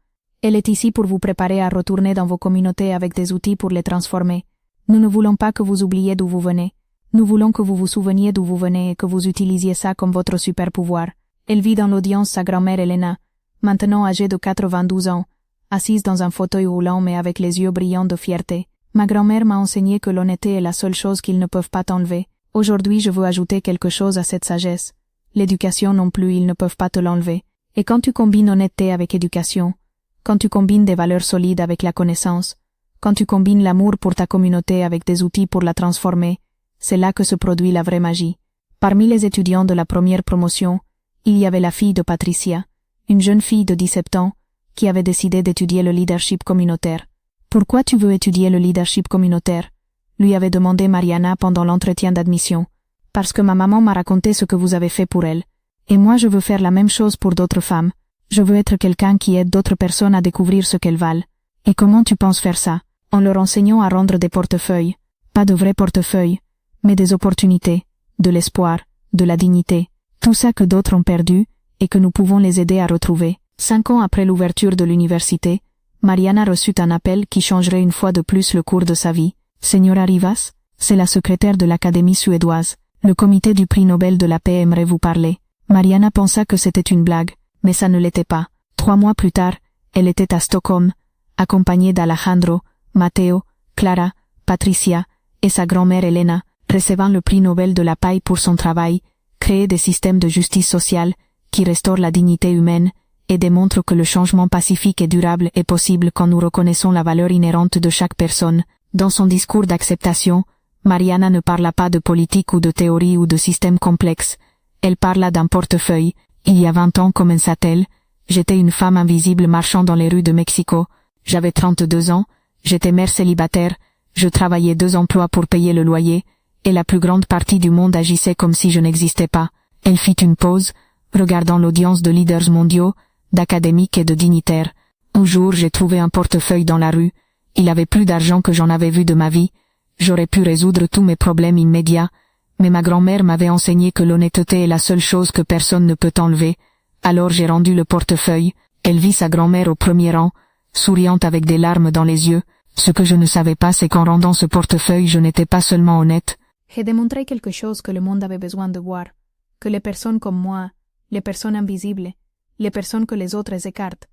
Elle est ici pour vous préparer à retourner dans vos communautés avec des outils pour les transformer. Nous ne voulons pas que vous oubliez d'où vous venez. Nous voulons que vous vous souveniez d'où vous venez et que vous utilisiez ça comme votre super pouvoir. Elle vit dans l'audience sa grand-mère Elena, maintenant âgée de 92 ans, assise dans un fauteuil roulant mais avec les yeux brillants de fierté. Ma grand-mère m'a enseigné que l'honnêteté est la seule chose qu'ils ne peuvent pas t'enlever. Aujourd'hui je veux ajouter quelque chose à cette sagesse. L'éducation non plus, ils ne peuvent pas te l'enlever. Et quand tu combines honnêteté avec éducation, quand tu combines des valeurs solides avec la connaissance, quand tu combines l'amour pour ta communauté avec des outils pour la transformer, c'est là que se produit la vraie magie. Parmi les étudiants de la première promotion, il y avait la fille de Patricia, une jeune fille de 17 ans, qui avait décidé d'étudier le leadership communautaire. Pourquoi tu veux étudier le leadership communautaire? Lui avait demandé Mariana pendant l'entretien d'admission. Parce que ma maman m'a raconté ce que vous avez fait pour elle. Et moi je veux faire la même chose pour d'autres femmes. Je veux être quelqu'un qui aide d'autres personnes à découvrir ce qu'elles valent. Et comment tu penses faire ça? En leur enseignant à rendre des portefeuilles. Pas de vrais portefeuilles, mais des opportunités, de l'espoir, de la dignité. Tout ça que d'autres ont perdu, et que nous pouvons les aider à retrouver. 5 ans après l'ouverture de l'université, Mariana reçut un appel qui changerait une fois de plus le cours de sa vie. Señora Rivas, c'est la secrétaire de l'Académie suédoise. Le comité du prix Nobel de la paix aimerait vous parler. Mariana pensa que c'était une blague, mais ça ne l'était pas. 3 mois plus tard, elle était à Stockholm, accompagnée d'Alejandro, Matteo, Clara, Patricia et sa grand-mère Elena, recevant le prix Nobel de la paix pour son travail, créer des systèmes de justice sociale qui restaurent la dignité humaine et démontrent que le changement pacifique et durable est possible quand nous reconnaissons la valeur inhérente de chaque personne. Dans son discours d'acceptation, Mariana ne parla pas de politique ou de théorie ou de système complexe. Elle parla d'un portefeuille. Il y a 20 ans, commença-t-elle, j'étais une femme invisible marchant dans les rues de Mexico. J'avais 32 ans, j'étais mère célibataire, je travaillais 2 emplois pour payer le loyer, et la plus grande partie du monde agissait comme si je n'existais pas. Elle fit une pause, regardant l'audience de leaders mondiaux, d'académiques et de dignitaires. Un jour j'ai trouvé un portefeuille dans la rue. Il avait plus d'argent que j'en avais vu de ma vie. J'aurais pu résoudre tous mes problèmes immédiats, mais ma grand-mère m'avait enseigné que l'honnêteté est la seule chose que personne ne peut enlever. Alors j'ai rendu le portefeuille. Elle vit sa grand-mère au premier rang, souriante avec des larmes dans les yeux. Ce que je ne savais pas, c'est qu'en rendant ce portefeuille, je n'étais pas seulement honnête. J'ai démontré quelque chose que le monde avait besoin de voir, que les personnes comme moi, les personnes invisibles, les personnes que les autres écartent,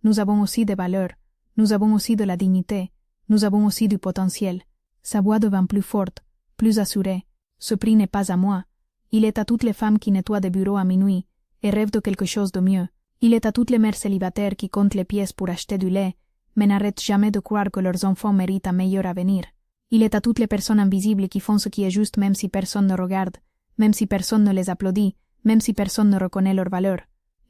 nous avons aussi des valeurs, nous avons aussi de la dignité, nous avons aussi du potentiel. Sa voix devint plus forte, plus assurée. Ce prix n'est pas à moi. Il est à toutes les femmes qui nettoient des bureaux à minuit et rêvent de quelque chose de mieux. Il est à toutes les mères célibataires qui comptent les pièces pour acheter du lait, mais n'arrêtent jamais de croire que leurs enfants méritent un meilleur avenir. Il est à toutes les personnes invisibles qui font ce qui est juste même si personne ne regarde, même si personne ne les applaudit, même si personne ne reconnaît leur valeur.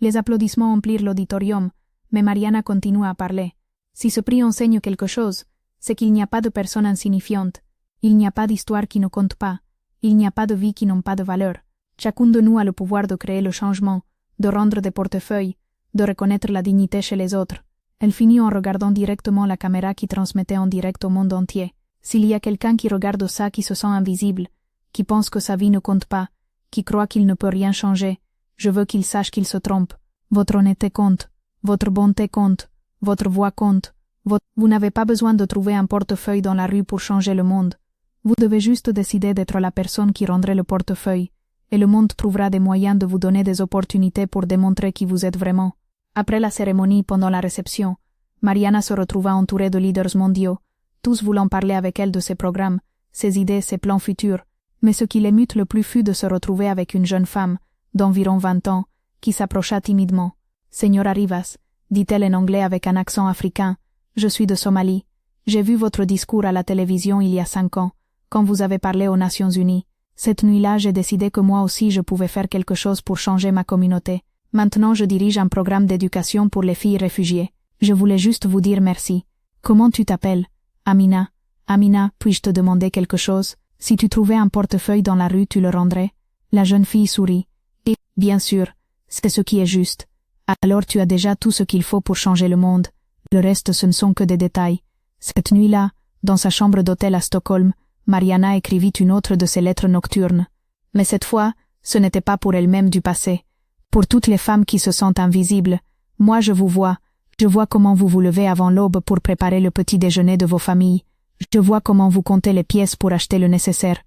Les applaudissements emplirent l'auditorium, mais Mariana continua à parler. Si ce prix enseigne quelque chose, c'est qu'il n'y a pas de personnes insignifiantes. Il n'y a pas d'histoire qui ne compte pas. Il n'y a pas de vie qui n'ont pas de valeur. Chacun de nous a le pouvoir de créer le changement, de rendre des portefeuilles, de reconnaître la dignité chez les autres. Elle finit en regardant directement la caméra qui transmettait en direct au monde entier. S'il y a quelqu'un qui regarde ça qui se sent invisible, qui pense que sa vie ne compte pas, qui croit qu'il ne peut rien changer, je veux qu'il sache qu'il se trompe. Votre honnêteté compte, votre bonté compte, votre voix compte. Vous n'avez pas besoin de trouver un portefeuille dans la rue pour changer le monde. Vous devez juste décider d'être la personne qui rendrait le portefeuille, et le monde trouvera des moyens de vous donner des opportunités pour démontrer qui vous êtes vraiment. Après la cérémonie, pendant la réception, Mariana se retrouva entourée de leaders mondiaux, tous voulant parler avec elle de ses programmes, ses idées, ses plans futurs. Mais ce qui l'émut le plus fut de se retrouver avec une jeune femme, d'environ 20 ans, qui s'approcha timidement. « Señora Rivas », dit-elle en anglais avec un accent africain, « je suis de Somalie. J'ai vu votre discours à la télévision il y a 5 ans, quand vous avez parlé aux Nations Unies. Cette nuit-là, j'ai décidé que moi aussi je pouvais faire quelque chose pour changer ma communauté. Maintenant, je dirige un programme d'éducation pour les filles réfugiées. Je voulais juste vous dire merci. Comment tu t'appelles? Amina. Amina, puis-je te demander quelque chose? Si tu trouvais un portefeuille dans la rue, tu le rendrais? La jeune fille sourit. Et, bien sûr, c'est ce qui est juste. Alors tu as déjà tout ce qu'il faut pour changer le monde. Le reste, ce ne sont que des détails. Cette nuit-là, dans sa chambre d'hôtel à Stockholm, Mariana écrivit une autre de ses lettres nocturnes. Mais cette fois, ce n'était pas pour elle-même du passé. Pour toutes les femmes qui se sentent invisibles, moi je vous vois. Je vois comment vous vous levez avant l'aube pour préparer le petit déjeuner de vos familles. Je vois comment vous comptez les pièces pour acheter le nécessaire.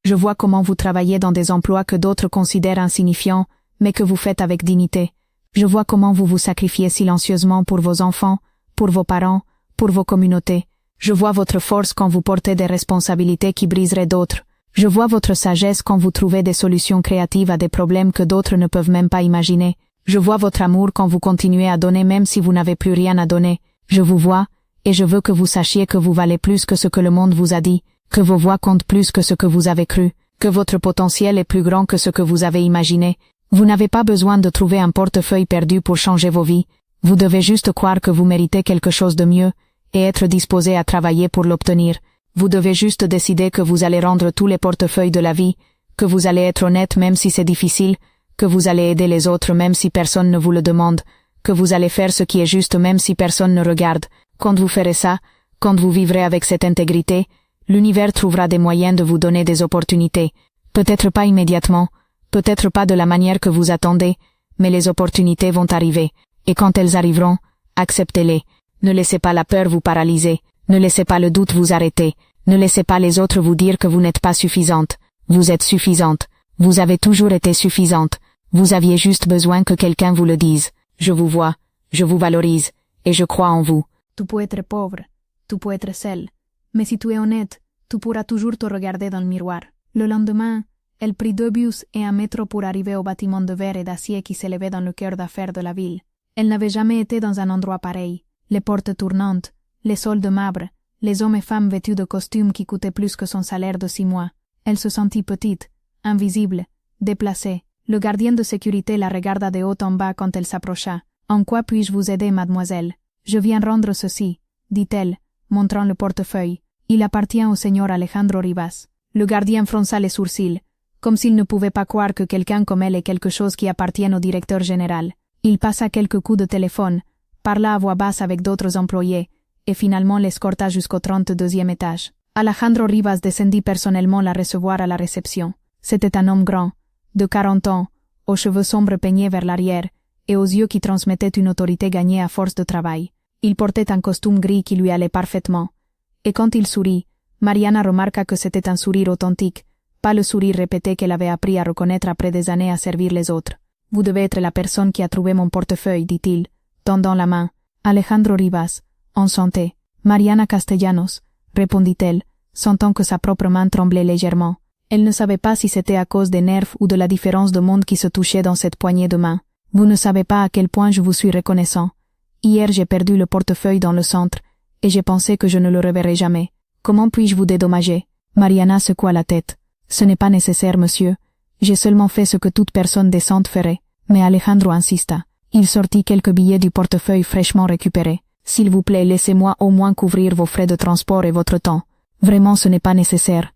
Je vois comment vous travaillez dans des emplois que d'autres considèrent insignifiants, mais que vous faites avec dignité. Je vois comment vous vous sacrifiez silencieusement pour vos enfants, pour vos parents, pour vos communautés. Je vois votre force quand vous portez des responsabilités qui briseraient d'autres. Je vois votre sagesse quand vous trouvez des solutions créatives à des problèmes que d'autres ne peuvent même pas imaginer. Je vois votre amour quand vous continuez à donner même si vous n'avez plus rien à donner. Je vous vois, et je veux que vous sachiez que vous valez plus que ce que le monde vous a dit, que vos voix comptent plus que ce que vous avez cru, que votre potentiel est plus grand que ce que vous avez imaginé. Vous n'avez pas besoin de trouver un portefeuille perdu pour changer vos vies. Vous devez juste croire que vous méritez quelque chose de mieux, et être disposé à travailler pour l'obtenir. Vous devez juste décider que vous allez rendre tous les portefeuilles de la vie, que vous allez être honnête même si c'est difficile, que vous allez aider les autres même si personne ne vous le demande, que vous allez faire ce qui est juste même si personne ne regarde. Quand vous ferez ça, quand vous vivrez avec cette intégrité, l'univers trouvera des moyens de vous donner des opportunités. Peut-être pas immédiatement, peut-être pas de la manière que vous attendez, mais les opportunités vont arriver. Et quand elles arriveront, acceptez-les. Ne laissez pas la peur vous paralyser. Ne laissez pas le doute vous arrêter. Ne laissez pas les autres vous dire que vous n'êtes pas suffisante. Vous êtes suffisante. Vous avez toujours été suffisante. Vous aviez juste besoin que quelqu'un vous le dise. Je vous vois, je vous valorise, et je crois en vous. Tu peux être pauvre, tu peux être seule, mais si tu es honnête, tu pourras toujours te regarder dans le miroir. Le lendemain, elle prit 2 bus et un métro pour arriver au bâtiment de verre et d'acier qui s'élevait dans le cœur d'affaires de la ville. Elle n'avait jamais été dans un endroit pareil. Les portes tournantes, les sols de marbre, les hommes et femmes vêtus de costumes qui coûtaient plus que son salaire de 6 mois. Elle se sentit petite, invisible, déplacée. Le gardien de sécurité la regarda de haut en bas quand elle s'approcha. « En quoi puis-je vous aider, mademoiselle? Je viens rendre ceci, dit-elle, montrant le portefeuille. Il appartient au señor Alejandro Rivas. Le gardien fronça les sourcils, comme s'il ne pouvait pas croire que quelqu'un comme elle ait quelque chose qui appartienne au directeur général. Il passa quelques coups de téléphone, parla à voix basse avec d'autres employés, et finalement l'escorta jusqu'au 32e étage. Alejandro Rivas descendit personnellement la recevoir à la réception. C'était un homme grand, de 40 ans, aux cheveux sombres peignés vers l'arrière, et aux yeux qui transmettaient une autorité gagnée à force de travail. Il portait un costume gris qui lui allait parfaitement. Et quand il sourit, Mariana remarqua que c'était un sourire authentique, pas le sourire répété qu'elle avait appris à reconnaître après des années à servir les autres. « Vous devez être la personne qui a trouvé mon portefeuille, dit-il, tendant la main. Alejandro Rivas, enchanté. Mariana Castellanos, répondit-elle, sentant que sa propre main tremblait légèrement. Elle ne savait pas si c'était à cause des nerfs ou de la différence de monde qui se touchait dans cette poignée de main. Vous ne savez pas à quel point je vous suis reconnaissant. Hier j'ai perdu le portefeuille dans le centre, et j'ai pensé que je ne le reverrai jamais. Comment puis-je vous dédommager? Mariana secoua la tête. Ce n'est pas nécessaire, monsieur. J'ai seulement fait ce que toute personne décente ferait. Mais Alejandro insista. Il sortit quelques billets du portefeuille fraîchement récupéré. S'il vous plaît, laissez-moi au moins couvrir vos frais de transport et votre temps. Vraiment ce n'est pas nécessaire,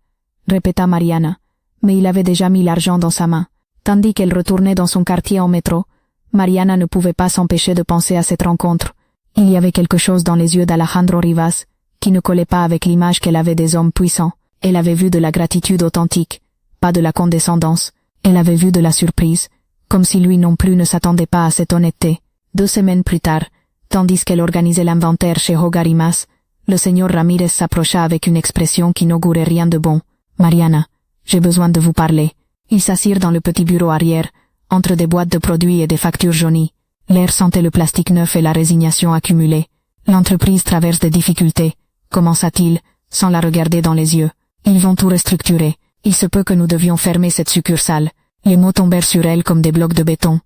répéta Mariana, mais il avait déjà mis l'argent dans sa main. Tandis qu'elle retournait dans son quartier en métro, Mariana ne pouvait pas s'empêcher de penser à cette rencontre. Il y avait quelque chose dans les yeux d'Alejandro Rivas, qui ne collait pas avec l'image qu'elle avait des hommes puissants. Elle avait vu de la gratitude authentique, pas de la condescendance. Elle avait vu de la surprise, comme si lui non plus ne s'attendait pas à cette honnêteté. 2 semaines plus tard, tandis qu'elle organisait l'inventaire chez Hogarimas, le señor Ramirez s'approcha avec une expression qui n'augurait rien de bon. « Mariana, j'ai besoin de vous parler. » Ils s'assirent dans le petit bureau arrière, entre des boîtes de produits et des factures jaunies. L'air sentait le plastique neuf et la résignation accumulée. L'entreprise traverse des difficultés, commença-t-il, sans la regarder dans les yeux. Ils vont tout restructurer. Il se peut que nous devions fermer cette succursale. Les mots tombèrent sur elle comme des blocs de béton.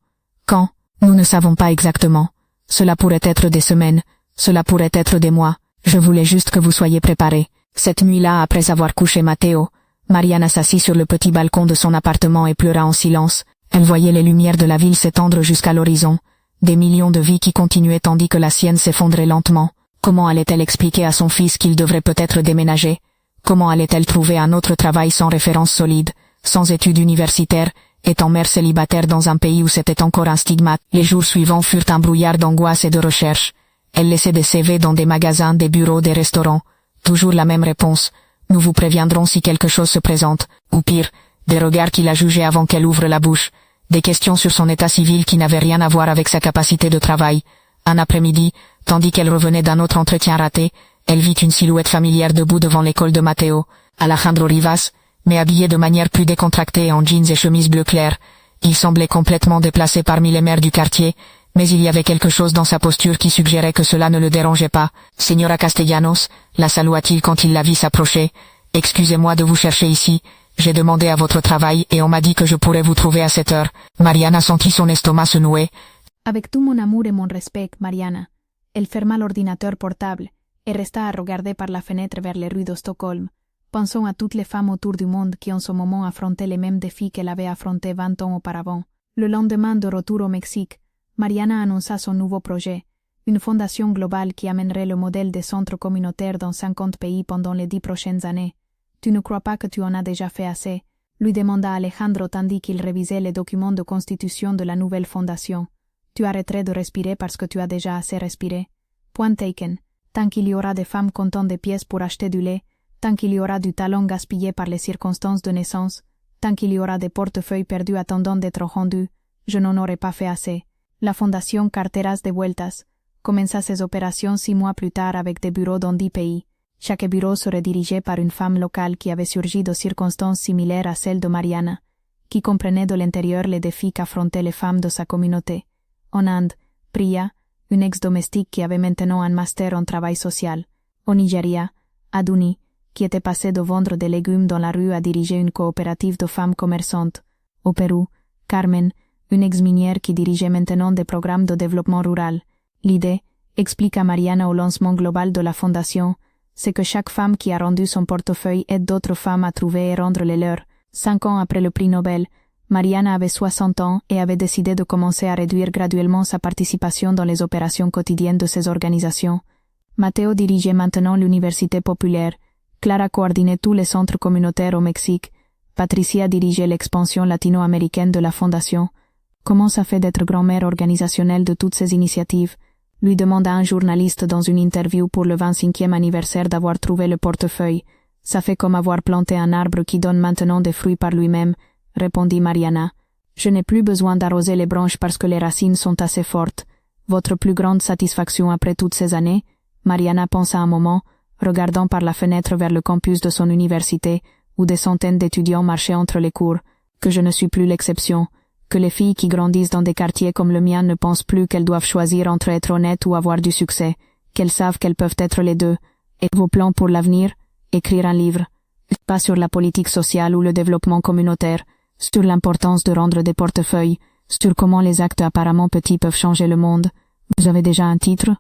Quand? Nous ne savons pas exactement. Cela pourrait être des semaines, cela pourrait être des mois. Je voulais juste que vous soyez préparés. Cette nuit-là, après avoir couché Matteo, Mariana s'assit sur le petit balcon de son appartement et pleura en silence. Elle voyait les lumières de la ville s'étendre jusqu'à l'horizon. Des millions de vies qui continuaient tandis que la sienne s'effondrait lentement. Comment allait-elle expliquer à son fils qu'il devrait peut-être déménager? Comment allait-elle trouver un autre travail sans référence solide, sans études universitaires, étant mère célibataire dans un pays où c'était encore un stigmate? Les jours suivants furent un brouillard d'angoisse et de recherche. Elle laissait des CV dans des magasins, des bureaux, des restaurants. Toujours la même réponse. Nous vous préviendrons si quelque chose se présente. Ou pire, des regards qui la jugeaient avant qu'elle ouvre la bouche. Des questions sur son état civil qui n'avaient rien à voir avec sa capacité de travail. Un après-midi, tandis qu'elle revenait d'un autre entretien raté, elle vit une silhouette familière debout devant l'école de Matteo, Alejandro Rivas, mais habillé de manière plus décontractée en jeans et chemise bleu clair. Il semblait complètement déplacé parmi les mères du quartier, mais il y avait quelque chose dans sa posture qui suggérait que cela ne le dérangeait pas. « Señora Castellanos » la salua-t-il quand il la vit s'approcher. « Excusez-moi de vous chercher ici. J'ai demandé à votre travail et on m'a dit que je pourrais vous trouver à cette heure. » Mariana sentit son estomac se nouer.
Avec tout mon amour et mon respect, Mariana. Elle ferma l'ordinateur portable et resta à regarder par la fenêtre vers les rues de Stockholm, pensant à toutes les femmes autour du monde qui en ce moment affrontaient les mêmes défis qu'elle avait affrontés 20 ans auparavant. Le lendemain de retour au Mexique, Mariana annonça son nouveau projet, une fondation globale qui amènerait le modèle des centres communautaires dans 50 pays pendant les 10 prochaines années. « Tu ne crois pas que tu en as déjà fait assez ?» lui demanda Alejandro tandis qu'il révisait les documents de constitution de la nouvelle fondation. « Tu arrêterais de respirer parce que tu as déjà assez respiré. Point taken. Tant qu'il y aura des femmes comptant des pièces pour acheter du lait, tant qu'il y aura du talent gaspillé par les circonstances de naissance, tant qu'il y aura des portefeuilles perdus attendant d'être rendus, je n'en aurai pas fait assez. » La fondation Carteras de Vueltas commença ses opérations 6 mois plus tard avec des bureaux dans 10 pays. Chaque bureau serait dirigé par une femme locale qui avait surgi de circonstances similaires à celles de Mariana, qui comprenait de l'intérieur les défis qu'affrontaient les femmes de sa communauté. En Inde, Priya, une ex-domestique qui avait maintenant un master en travail social. Au Nigeria, Aduni, qui était passée de vendre des légumes dans la rue à diriger une coopérative de femmes commerçantes. Au Pérou, Carmen, une ex-minière qui dirigeait maintenant des programmes de développement rural. L'idée, expliqua Mariana au lancement global de la fondation, c'est que chaque femme qui a rendu son portefeuille aide d'autres femmes à trouver et rendre les leurs. 5 ans après le prix Nobel, Mariana avait 60 ans et avait décidé de commencer à réduire graduellement sa participation dans les opérations quotidiennes de ces organisations. Matteo dirigeait maintenant l'université populaire, Clara coordonnait tous les centres communautaires au Mexique, Patricia dirigeait l'expansion latino-américaine de la fondation. Comment ça fait d'être grand-mère organisationnelle de toutes ces initiatives? Lui demanda un journaliste dans une interview pour le 25e anniversaire d'avoir trouvé le portefeuille. Ça fait comme avoir planté un arbre qui donne maintenant des fruits par lui-même, répondit Mariana. Je n'ai plus besoin d'arroser les branches parce que les racines sont assez fortes. Votre plus grande satisfaction après toutes ces années? Mariana pensa un moment, regardant par la fenêtre vers le campus de son université, où des centaines d'étudiants marchaient entre les cours, que je ne suis plus l'exception. Que les filles qui grandissent dans des quartiers comme le mien ne pensent plus qu'elles doivent choisir entre être honnêtes ou avoir du succès, qu'elles savent qu'elles peuvent être les deux. Et vos plans pour l'avenir? Écrire un livre. Pas sur la politique sociale ou le développement communautaire, sur l'importance de rendre des portefeuilles, sur comment les actes apparemment petits peuvent changer le monde. Vous avez déjà un titre?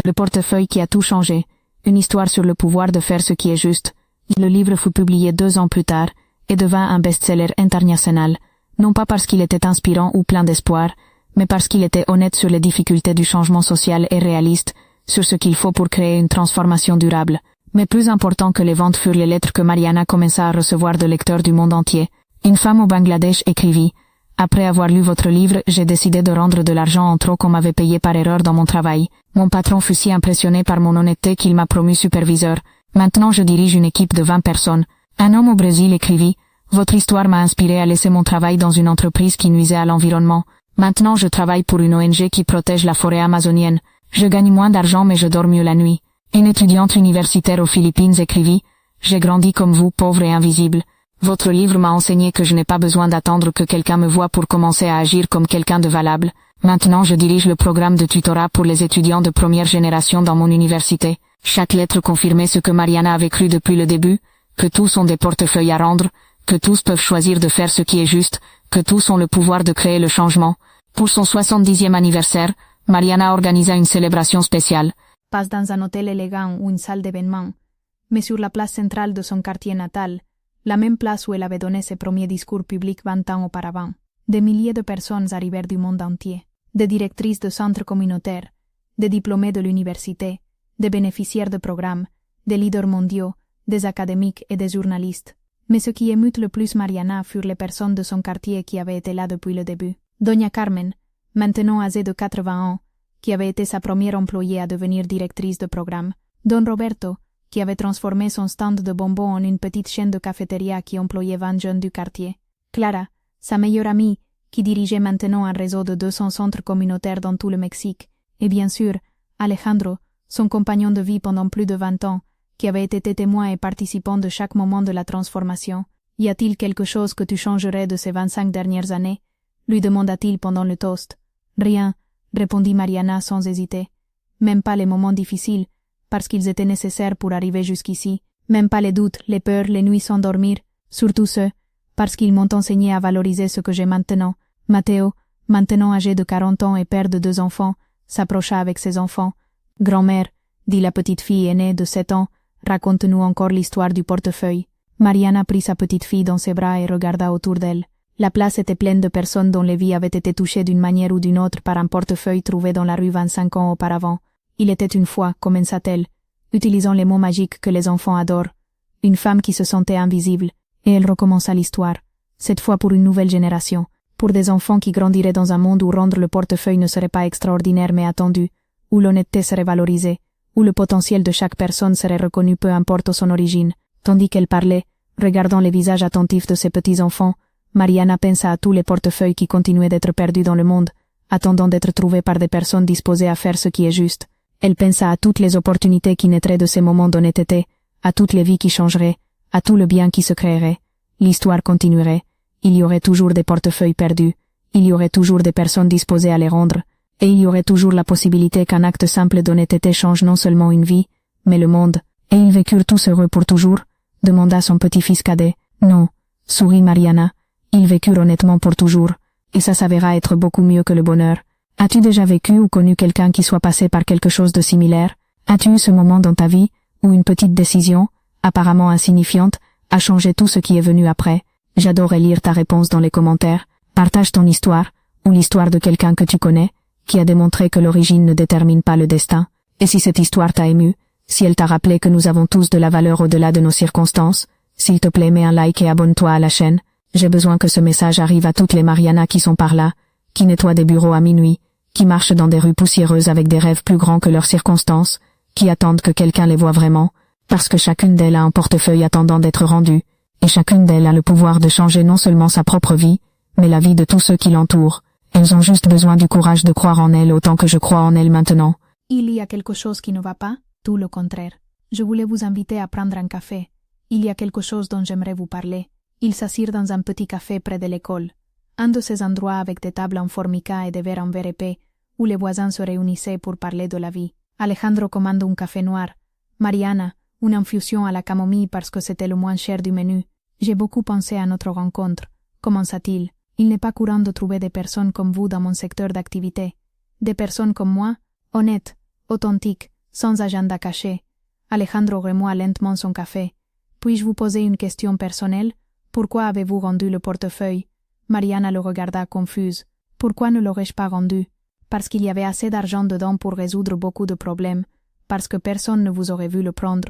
Le portefeuille qui a tout changé. Une histoire sur le pouvoir de faire ce qui est juste. Le livre fut publié 2 ans plus tard et devint un best-seller international. Non pas parce qu'il était inspirant ou plein d'espoir, mais parce qu'il était honnête sur les difficultés du changement social et réaliste, sur ce qu'il faut pour créer une transformation durable.
Mais plus important que les ventes furent les lettres que Mariana commença à recevoir de lecteurs du monde entier. Une femme au Bangladesh écrivit: Après avoir lu votre livre, j'ai décidé de rendre de l'argent en trop qu'on m'avait payé par erreur dans mon travail. Mon patron fut si impressionné par mon honnêteté qu'il m'a promu superviseur. Maintenant je dirige une équipe de 20 personnes. Un homme au Brésil écrivit: Votre histoire m'a inspiré à laisser mon travail dans une entreprise qui nuisait à l'environnement. Maintenant je travaille pour une ONG qui protège la forêt amazonienne. Je gagne moins d'argent mais je dors mieux la nuit. Une étudiante universitaire aux Philippines écrivit: J'ai grandi comme vous, pauvre et invisible. Votre livre m'a enseigné que je n'ai pas besoin d'attendre que quelqu'un me voie pour commencer à agir comme quelqu'un de valable. Maintenant je dirige le programme de tutorat pour les étudiants de première génération dans mon université. Chaque lettre confirmait ce que Mariana avait cru depuis le début, que tous ont des portefeuilles à rendre, que tous peuvent choisir de faire ce qui est juste, que tous ont le pouvoir de créer le changement. Pour son 70e anniversaire, Mariana organisa une célébration spéciale.
Pas dans un hôtel élégant ou une salle d'événement, mais sur la place centrale de son quartier natal, la même place où elle avait donné ses premiers discours publics 20 ans auparavant. Des milliers de personnes arrivèrent du monde entier, des directrices de centres communautaires, des diplômés de l'université, des bénéficiaires de programmes, des leaders mondiaux, des académiques et des journalistes. Mais ce qui émut le plus Mariana furent les personnes de son quartier qui avaient été là depuis le début. Doña Carmen, maintenant âgée de 80 ans, qui avait été sa première employée à devenir directrice de programme. Don Roberto, qui avait transformé son stand de bonbons en une petite chaîne de cafétéria qui employait 20 jeunes du quartier. Clara, sa meilleure amie, qui dirigeait maintenant un réseau de 200 centres communautaires dans tout le Mexique. Et bien sûr, Alejandro, son compagnon de vie pendant plus de 20 ans, qui avait été témoin et participant de chaque moment de la transformation. Y a-t-il quelque chose que tu changerais de ces 25 dernières années? Lui demanda-t-il pendant le toast. Rien, répondit Mariana sans hésiter. Même pas les moments difficiles, parce qu'ils étaient nécessaires pour arriver jusqu'ici. Même pas les doutes, les peurs, les nuits sans dormir. Surtout ceux, parce qu'ils m'ont enseigné à valoriser ce que j'ai maintenant. Matteo, maintenant âgé de 40 ans et père de 2 enfants, s'approcha avec ses enfants. Grand-mère, dit la petite fille aînée de 7 ans, raconte-nous encore l'histoire du portefeuille. Mariana prit sa petite fille dans ses bras et regarda autour d'elle. La place était pleine de personnes dont les vies avaient été touchées d'une manière ou d'une autre par un portefeuille trouvé dans la rue 25 ans auparavant. Il était une fois, commença-t-elle, utilisant les mots magiques que les enfants adorent, une femme qui se sentait invisible, et elle recommença l'histoire, cette fois pour une nouvelle génération, pour des enfants qui grandiraient dans un monde où rendre le portefeuille ne serait pas extraordinaire mais attendu, où l'honnêteté serait valorisée, où le potentiel de chaque personne serait reconnu peu importe son origine. Tandis qu'elle parlait, regardant les visages attentifs de ses petits-enfants, Mariana pensa à tous les portefeuilles qui continuaient d'être perdus dans le monde, attendant d'être trouvés par des personnes disposées à faire ce qui est juste. Elle pensa à toutes les opportunités qui naîtraient de ces moments d'honnêteté, à toutes les vies qui changeraient, à tout le bien qui se créerait. L'histoire continuerait. Il y aurait toujours des portefeuilles perdus, il y aurait toujours des personnes disposées à les rendre, et il y aurait toujours la possibilité qu'un acte simple d'honnêteté change non seulement une vie, mais le monde. Et ils vécurent tous heureux pour toujours? Demanda son petit-fils cadet. Non, sourit Mariana. Ils vécurent honnêtement pour toujours, et ça s'avéra être beaucoup mieux que le bonheur. As-tu déjà vécu ou connu quelqu'un qui soit passé par quelque chose de similaire? As-tu eu ce moment dans ta vie, où une petite décision, apparemment insignifiante, a changé tout ce qui est venu après? J'adorerais lire ta réponse dans les commentaires. Partage ton histoire, ou l'histoire de quelqu'un que tu connais, qui a démontré que l'origine ne détermine pas le destin. Et si cette histoire t'a ému, si elle t'a rappelé que nous avons tous de la valeur au-delà de nos circonstances, s'il te plaît mets un like et abonne-toi à la chaîne. J'ai besoin que ce message arrive à toutes les Mariana qui sont par là, qui nettoient des bureaux à minuit, qui marchent dans des rues poussiéreuses avec des rêves plus grands que leurs circonstances, qui attendent que quelqu'un les voie vraiment, parce que chacune d'elles a un portefeuille attendant d'être rendu, et chacune d'elles a le pouvoir de changer non seulement sa propre vie, mais la vie de tous ceux qui l'entourent. Elles ont juste besoin du courage de croire en elles autant que je crois en elles maintenant. Il y a quelque chose qui ne va pas? Tout le contraire. Je voulais vous inviter à prendre un café. Il y a quelque chose dont j'aimerais vous parler. Ils s'assirent dans un petit café près de l'école, un de ces endroits avec des tables en formica et des verres en verre épais, où les voisins se réunissaient pour parler de la vie. Alejandro commande un café noir. Mariana, une infusion à la camomille parce que c'était le moins cher du menu. J'ai beaucoup pensé à notre rencontre, commença-t-il. Il n'est pas courant de trouver des personnes comme vous dans mon secteur d'activité. Des personnes comme moi, honnêtes, authentiques, sans agenda caché. Alejandro remoua lentement son café. Puis-je vous poser une question personnelle? Pourquoi avez-vous rendu le portefeuille? Mariana le regarda confuse. Pourquoi ne l'aurais-je pas rendu? Parce qu'il y avait assez d'argent dedans pour résoudre beaucoup de problèmes, parce que personne ne vous aurait vu le prendre,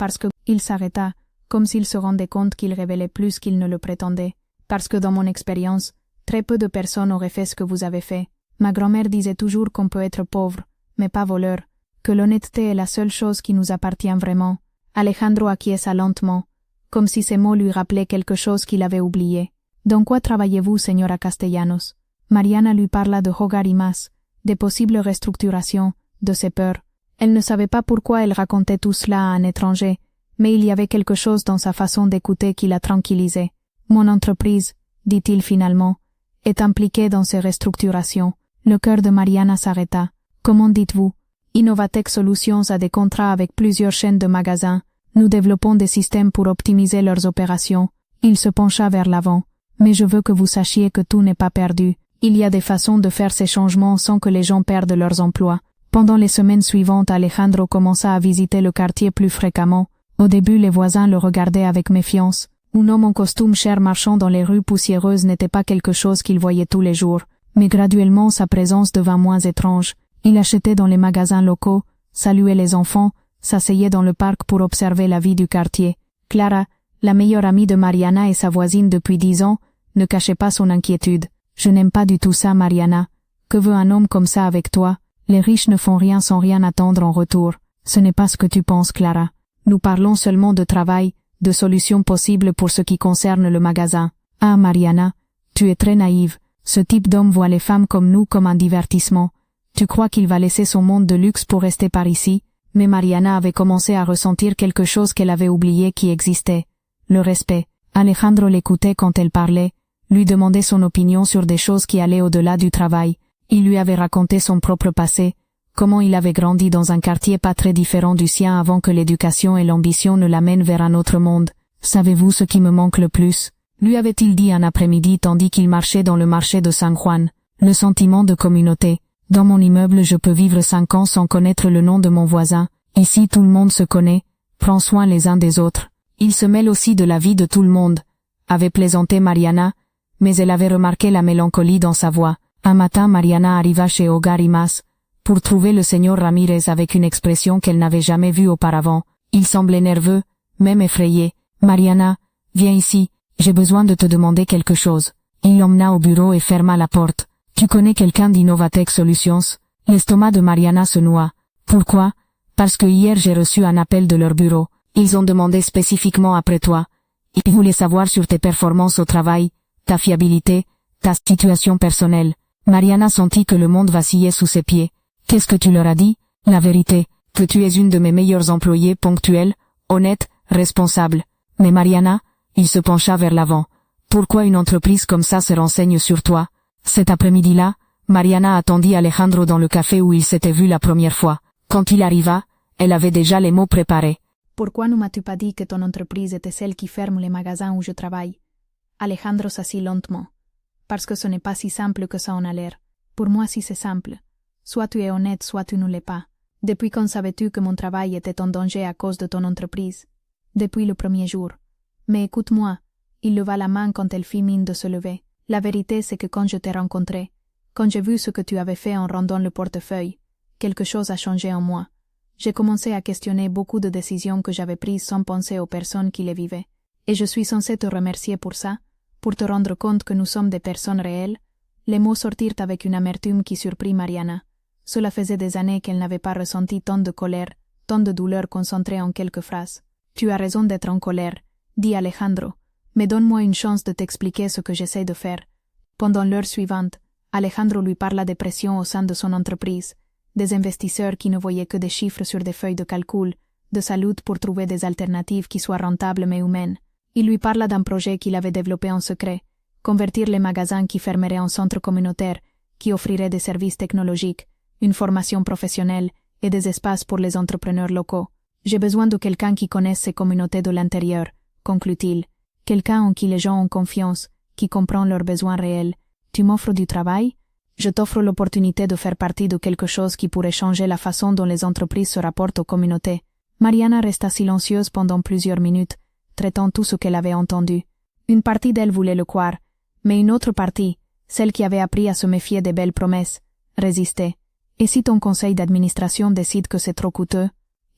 parce que il s'arrêta, comme s'il se rendait compte qu'il révélait plus qu'il ne le prétendait, parce que dans mon expérience, très peu de personnes auraient fait ce que vous avez fait. Ma grand-mère disait toujours qu'on peut être pauvre, mais pas voleur, que l'honnêteté est la seule chose qui nous appartient vraiment. Alejandro acquiesça lentement, comme si ces mots lui rappelaient quelque chose qu'il avait oublié. Dans quoi travaillez-vous, señora Castellanos? Mariana lui parla de Hogar y Más, des possibles restructurations, de ses peurs. Elle ne savait pas pourquoi elle racontait tout cela à un étranger, mais il y avait quelque chose dans sa façon d'écouter qui la tranquillisait. Mon entreprise, dit-il finalement, est impliquée dans ces restructurations. Le cœur de Mariana s'arrêta. Comment dites-vous? Innovatech Solutions a des contrats avec plusieurs chaînes de magasins. Nous développons des systèmes pour optimiser leurs opérations. Il se pencha vers l'avant. Mais je veux que vous sachiez que tout n'est pas perdu. Il y a des façons de faire ces changements sans que les gens perdent leurs emplois. Pendant les semaines suivantes, Alejandro commença à visiter le quartier plus fréquemment. Au début, les voisins le regardaient avec méfiance. Un homme en costume cher marchant dans les rues poussiéreuses n'était pas quelque chose qu'il voyait tous les jours. Mais graduellement, sa présence devint moins étrange. Il achetait dans les magasins locaux, saluait les enfants, s'asseyait dans le parc pour observer la vie du quartier. Clara, la meilleure amie de Mariana et sa voisine depuis 10 ans, ne cachait pas son inquiétude. Je n'aime pas du tout ça, Mariana. Que veut un homme comme ça avec toi? Les riches ne font rien sans rien attendre en retour. Ce n'est pas ce que tu penses, Clara. Nous parlons seulement de travail, de solutions possibles pour ce qui concerne le magasin. Ah, Mariana, tu es très naïve. Ce type d'homme voit les femmes comme nous comme un divertissement. Tu crois qu'il va laisser son monde de luxe pour rester par ici? Mais Mariana avait commencé à ressentir quelque chose qu'elle avait oublié qui existait. Le respect. Alejandro l'écoutait quand elle parlait, lui demandait son opinion sur des choses qui allaient au-delà du travail. Il lui avait raconté son propre passé, comment il avait grandi dans un quartier pas très différent du sien avant que l'éducation et l'ambition ne l'amènent vers un autre monde. Savez-vous ce qui me manque le plus? Lui avait-il dit un après-midi tandis qu'il marchait dans le marché de San Juan. Le sentiment de communauté. Dans mon immeuble je peux vivre 5 ans sans connaître le nom de mon voisin. Ici tout le monde se connaît, prend soin les uns des autres. Il se mêle aussi de la vie de tout le monde, avait plaisanté Mariana, mais elle avait remarqué la mélancolie dans sa voix. Un matin Mariana arriva chez Hogar y Más, pour trouver le señor Ramirez avec une expression qu'elle n'avait jamais vue auparavant. Il semblait nerveux, même effrayé. Mariana, viens ici, j'ai besoin de te demander quelque chose. Il l'emmena au bureau et ferma la porte. Tu connais quelqu'un d'Innovatech Solutions? L'estomac de Mariana se noua. Pourquoi? Parce que hier j'ai reçu un appel de leur bureau. Ils ont demandé spécifiquement après toi. Ils voulaient savoir sur tes performances au travail, ta fiabilité, ta situation personnelle. Mariana sentit que le monde vacillait sous ses pieds. Qu'est-ce que tu leur as dit? La vérité, que tu es une de mes meilleures employées, ponctuelle, honnête, responsable. Mais Mariana, il se pencha vers l'avant. Pourquoi une entreprise comme ça se renseigne sur toi? Cet après-midi-là, Mariana attendit Alejandro dans le café où ils s'étaient vus la première fois. Quand il arriva, elle avait déjà les mots préparés. Pourquoi ne m'as-tu pas dit que ton entreprise était celle qui ferme les magasins où je travaille? Alejandro s'assit lentement. Parce que ce n'est pas si simple que ça en a l'air. Pour moi, si c'est simple. Soit tu es honnête, soit tu ne l'es pas. Depuis quand savais-tu que mon travail était en danger à cause de ton entreprise? Depuis le premier jour. Mais écoute-moi. Il leva la main quand elle fit mine de se lever. La vérité, c'est que quand je t'ai rencontré, quand j'ai vu ce que tu avais fait en rendant le portefeuille, quelque chose a changé en moi. J'ai commencé à questionner beaucoup de décisions que j'avais prises sans penser aux personnes qui les vivaient. Et je suis censé te remercier pour ça, pour te rendre compte que nous sommes des personnes réelles. Les mots sortirent avec une amertume qui surprit Mariana. Cela faisait des années qu'elle n'avait pas ressenti tant de colère, tant de douleur concentrée en quelques phrases. Tu as raison d'être en colère, dit Alejandro, mais donne-moi une chance de t'expliquer ce que j'essaie de faire. Pendant l'heure suivante, Alejandro lui parla des pressions au sein de son entreprise, des investisseurs qui ne voyaient que des chiffres sur des feuilles de calcul, de sa lutte pour trouver des alternatives qui soient rentables mais humaines. Il lui parla d'un projet qu'il avait développé en secret, convertir les magasins qui fermeraient en centres communautaires, qui offriraient des services technologiques, une formation professionnelle et des espaces pour les entrepreneurs locaux. J'ai besoin de quelqu'un qui connaisse ces communautés de l'intérieur, conclut-il. Quelqu'un en qui les gens ont confiance, qui comprend leurs besoins réels. Tu m'offres du travail? Je t'offre l'opportunité de faire partie de quelque chose qui pourrait changer la façon dont les entreprises se rapportent aux communautés. Mariana resta silencieuse pendant plusieurs minutes, traitant tout ce qu'elle avait entendu. Une partie d'elle voulait le croire, mais une autre partie, celle qui avait appris à se méfier des belles promesses, résistait. Et si ton conseil d'administration décide que c'est trop coûteux?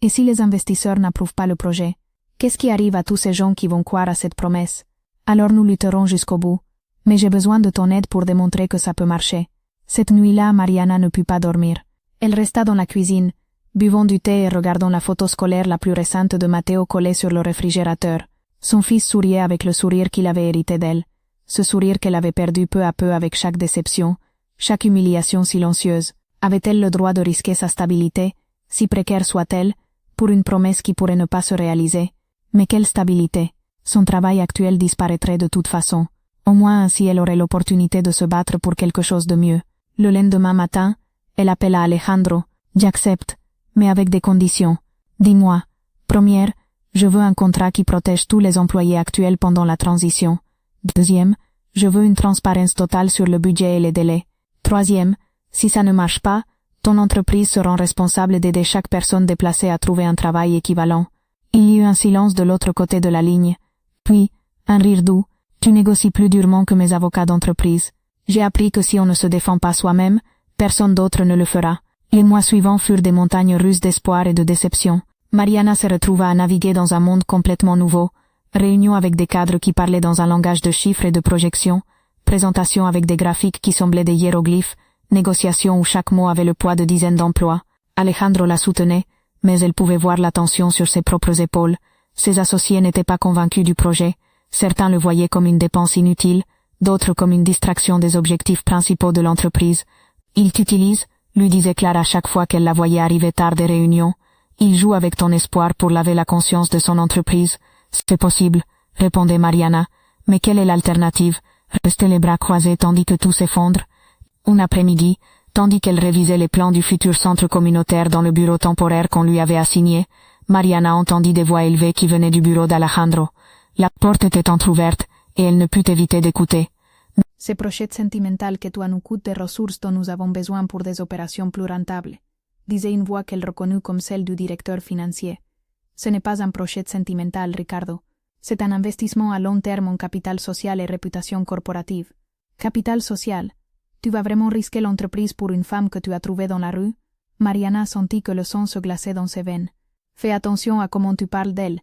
Et si les investisseurs n'approuvent pas le projet? Qu'est-ce qui arrive à tous ces gens qui vont croire à cette promesse? Alors nous lutterons jusqu'au bout. Mais j'ai besoin de ton aide pour démontrer que ça peut marcher. Cette nuit-là, Mariana ne put pas dormir. Elle resta dans la cuisine, buvant du thé et regardant la photo scolaire la plus récente de Matteo collée sur le réfrigérateur. Son fils souriait avec le sourire qu'il avait hérité d'elle. Ce sourire qu'elle avait perdu peu à peu avec chaque déception, chaque humiliation silencieuse. Avait-elle le droit de risquer sa stabilité, si précaire soit-elle, pour une promesse qui pourrait ne pas se réaliser? Mais quelle stabilité? Son travail actuel disparaîtrait de toute façon. Au moins ainsi elle aurait l'opportunité de se battre pour quelque chose de mieux. Le lendemain matin, elle appela Alejandro. J'accepte, mais avec des conditions. Dis-moi. Première, je veux un contrat qui protège tous les employés actuels pendant la transition. Deuxième, je veux une transparence totale sur le budget et les délais. Troisième, si ça ne marche pas, ton entreprise sera responsable d'aider chaque personne déplacée à trouver un travail équivalent. Il y eut un silence de l'autre côté de la ligne. Puis, un rire doux. Tu négocies plus durement que mes avocats d'entreprise. J'ai appris que si on ne se défend pas soi-même, personne d'autre ne le fera. Les mois suivants furent des montagnes russes d'espoir et de déception. Mariana se retrouva à naviguer dans un monde complètement nouveau. Réunions avec des cadres qui parlaient dans un langage de chiffres et de projections, présentations avec des graphiques qui semblaient des hiéroglyphes, négociations où chaque mot avait le poids de dizaines d'emplois. Alejandro la soutenait, mais elle pouvait voir la tension sur ses propres épaules. Ses associés n'étaient pas convaincus du projet. Certains le voyaient comme une dépense inutile, d'autres comme une distraction des objectifs principaux de l'entreprise. « Il t'utilise », lui disait Clara à chaque fois qu'elle la voyait arriver tard des réunions. « Il joue avec ton espoir pour laver la conscience de son entreprise. »« C'est possible », répondait Mariana. « Mais quelle est l'alternative? Rester les bras croisés tandis que tout s'effondre ?» Un après-midi, tandis qu'elle révisait les plans du futur centre communautaire dans le bureau temporaire qu'on lui avait assigné, Mariana entendit des voix élevées qui venaient du bureau d'Alejandro. La porte était entr'ouverte, et elle ne put éviter d'écouter.
Ce projet sentimental que tu nous coûte des ressources dont nous avons besoin pour des opérations plus rentables, disait une voix qu'elle reconnut comme celle du directeur financier. Ce n'est pas un projet sentimental, Ricardo. C'est un investissement à long terme en capital social et réputation corporative. Capital social. Tu vas vraiment risquer l'entreprise pour une femme que tu as trouvée dans la rue? Mariana sentit que le sang se glaçait dans ses veines. Fais attention à comment tu parles d'elle,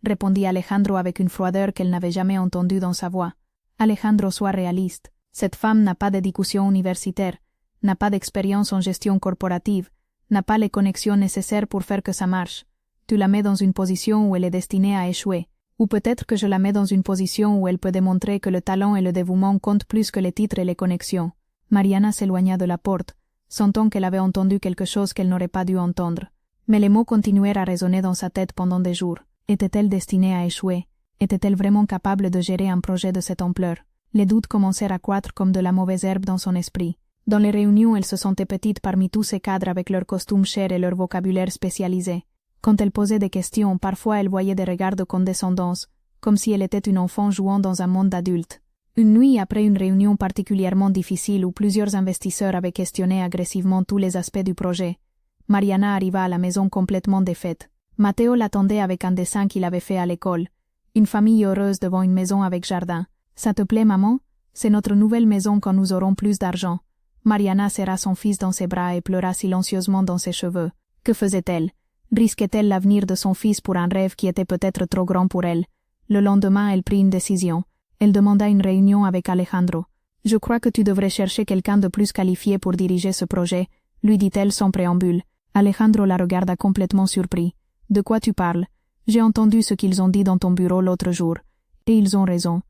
répondit Alejandro avec une froideur qu'elle n'avait jamais entendue dans sa voix. Alejandro, sois réaliste. Cette femme n'a pas d'éducation universitaire, n'a pas d'expérience en gestion corporative, n'a pas les connexions nécessaires pour faire que ça marche. Tu la mets dans une position où elle est destinée à échouer. Ou peut-être que je la mets dans une position où elle peut démontrer que le talent et le dévouement comptent plus que les titres et les connexions. Mariana s'éloigna de la porte, sentant qu'elle avait entendu quelque chose qu'elle n'aurait pas dû entendre. Mais les mots continuèrent à résonner dans sa tête pendant des jours. Était-elle destinée à échouer? Était-elle vraiment capable de gérer un projet de cette ampleur? Les doutes commencèrent à croître comme de la mauvaise herbe dans son esprit. Dans les réunions, elle se sentait petite parmi tous ces cadres avec leurs costumes chers et leur vocabulaire spécialisé. Quand elle posait des questions, parfois elle voyait des regards de condescendance, comme si elle était une enfant jouant dans un monde d'adultes. Une nuit après une réunion particulièrement difficile où plusieurs investisseurs avaient questionné agressivement tous les aspects du projet, Mariana arriva à la maison complètement défaite. Matteo l'attendait avec un dessin qu'il avait fait à l'école. Une famille heureuse devant une maison avec jardin. « Ça te plaît, maman? C'est notre nouvelle maison quand nous aurons plus d'argent. » Mariana serra son fils dans ses bras et pleura silencieusement dans ses cheveux. Que faisait-elle? Risquait-elle l'avenir de son fils pour un rêve qui était peut-être trop grand pour elle? Le lendemain, elle prit une décision. Elle demanda une réunion avec Alejandro. « Je crois que tu devrais chercher quelqu'un de plus qualifié pour diriger ce projet, » lui dit-elle sans préambule. Alejandro la regarda complètement surpris. « De quoi tu parles? J'ai entendu ce qu'ils ont dit dans ton bureau l'autre jour. Et ils ont raison.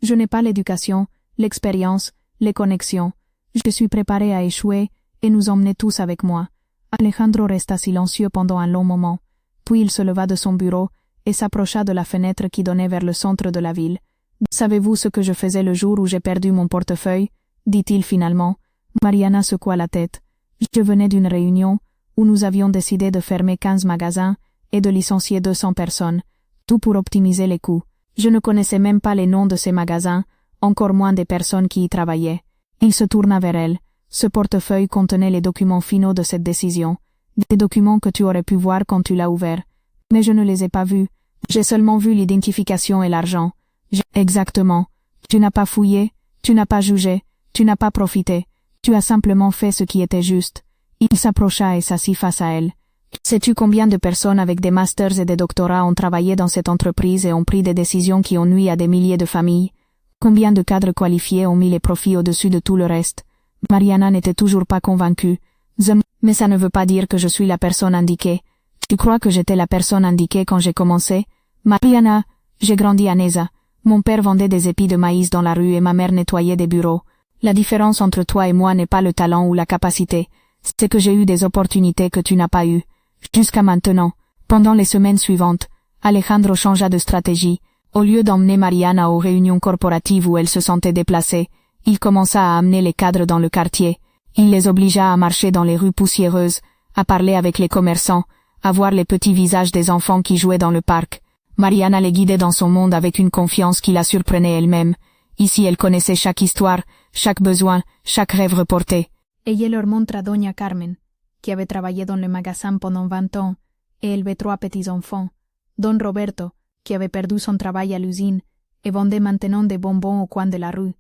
Je n'ai pas l'éducation, l'expérience, les connexions. Je suis préparé à échouer et nous emmener tous avec moi. » Alejandro resta silencieux pendant un long moment. Puis il se leva de son bureau et s'approcha de la fenêtre qui donnait vers le centre de la ville. « Savez-vous ce que je faisais le jour où j'ai perdu mon portefeuille ?» dit-il finalement. Mariana secoua la tête. « Je venais d'une réunion où nous avions décidé de fermer 15 magasins et de licencier 200 personnes, tout pour optimiser les coûts. Je ne connaissais même pas les noms de ces magasins, encore moins des personnes qui y travaillaient. » Il se tourna vers elle. Ce portefeuille contenait les documents finaux de cette décision. Des documents que tu aurais pu voir quand tu l'as ouvert. Mais je ne les ai pas vus. J'ai seulement vu l'identification et l'argent. Exactement. Tu n'as pas fouillé, tu n'as pas jugé, tu n'as pas profité. Tu as simplement fait ce qui était juste. Il s'approcha et s'assit face à elle.
Sais-tu combien de personnes avec des masters et des doctorats ont travaillé dans cette entreprise et ont pris des décisions qui ont nui à des milliers de familles? Combien de cadres qualifiés ont mis les profits au-dessus de tout le reste? Mariana n'était toujours pas convaincue. Mais ça ne veut pas dire que je suis la personne indiquée. Tu crois que j'étais la personne indiquée quand j'ai commencé? Mariana, j'ai grandi à Neza. Mon père vendait des épis de maïs dans la rue et ma mère nettoyait des bureaux. La différence entre toi et moi n'est pas le talent ou la capacité. C'est que j'ai eu des opportunités que tu n'as pas eues. Jusqu'à maintenant. Pendant les semaines suivantes, Alejandro changea de stratégie. Au lieu d'emmener Mariana aux réunions corporatives où elle se sentait déplacée, il commença à amener les cadres dans le quartier. Il les obligea à marcher dans les rues poussiéreuses, à parler avec les commerçants, à voir les petits visages des enfants qui jouaient dans le parc. Mariana les guidait dans son monde avec une confiance qui la surprenait elle-même. Ici elle connaissait chaque histoire, chaque besoin, chaque rêve reporté.
Ella leur montre à Doña Carmen, qui avait travaillé dans le magasin pendant 20 ans, et élevait 3 petits-enfants. Don Roberto, qui avait perdu son travail à l'usine, et vendait maintenant des bonbons au coin de la rue.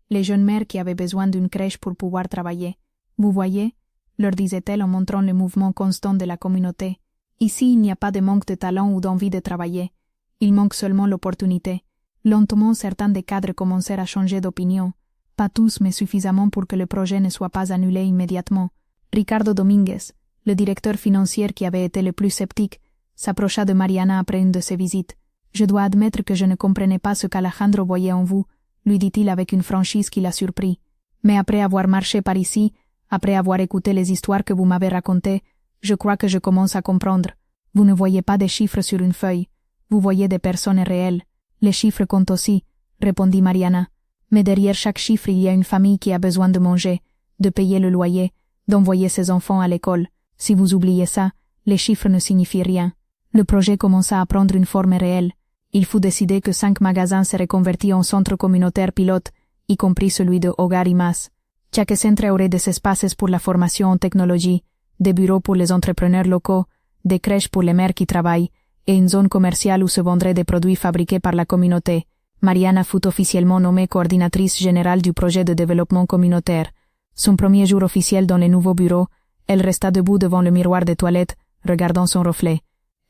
Les jeunes mères qui avaient besoin d'une crèche pour pouvoir travailler. Vous voyez, leur disait-elle en montrant le mouvement constant de la communauté. Ici, il n'y a pas de manque de talent ou d'envie de travailler. Il manque seulement l'opportunité. Lentement, certains des cadres commencèrent à changer d'opinion. Pas tous, mais suffisamment pour que le projet ne soit pas annulé immédiatement. Ricardo Dominguez, le directeur financier qui avait été le plus sceptique, s'approcha de Mariana après une de ses visites. « Je dois admettre que je ne comprenais pas ce qu'Alejandro voyait en vous », lui dit-il avec une franchise qui la surprit. « Mais après avoir marché par ici, après avoir écouté les histoires que vous m'avez racontées, je crois que je commence à comprendre. Vous ne voyez pas des chiffres sur une feuille. Vous voyez des personnes réelles. Les chiffres comptent aussi, répondit Mariana. Mais derrière chaque chiffre, il y a une famille qui a besoin de manger, de payer le loyer, d'envoyer ses enfants à l'école. Si vous oubliez ça, les chiffres ne signifient rien. Le projet commença à prendre une forme réelle. Il fut décidé que 5 magasins seraient convertis en centres communautaires pilotes, y compris celui de Hogar y Más. Chaque centre aurait des espaces pour la formation en technologie, des bureaux pour les entrepreneurs locaux, des crèches pour les mères qui travaillent, et une zone commerciale où se vendraient des produits fabriqués par la communauté. Mariana fut officiellement nommée coordinatrice générale du projet de développement communautaire. Son premier jour officiel dans les nouveaux bureaux, elle resta debout devant le miroir des toilettes, regardant son reflet.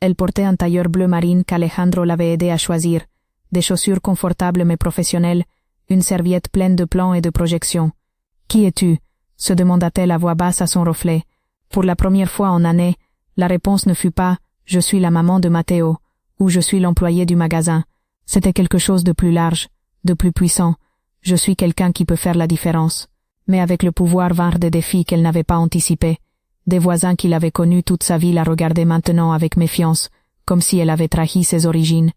Elle portait un tailleur bleu marine qu'Alejandro l'avait aidé à choisir, des chaussures confortables mais professionnelles, une serviette pleine de plans et de projections. « Qui es-tu » se demanda-t-elle à voix basse à son reflet. Pour la première fois en année, la réponse ne fut pas « Je suis la maman de Matteo » ou « Je suis l'employé du magasin ». C'était quelque chose de plus large, de plus puissant. « Je suis quelqu'un qui peut faire la différence ». Mais avec le pouvoir vinrent des défis qu'elle n'avait pas anticipés. Des voisins qu'il avait connus toute sa vie la regardaient maintenant avec méfiance, comme si elle avait trahi ses origines.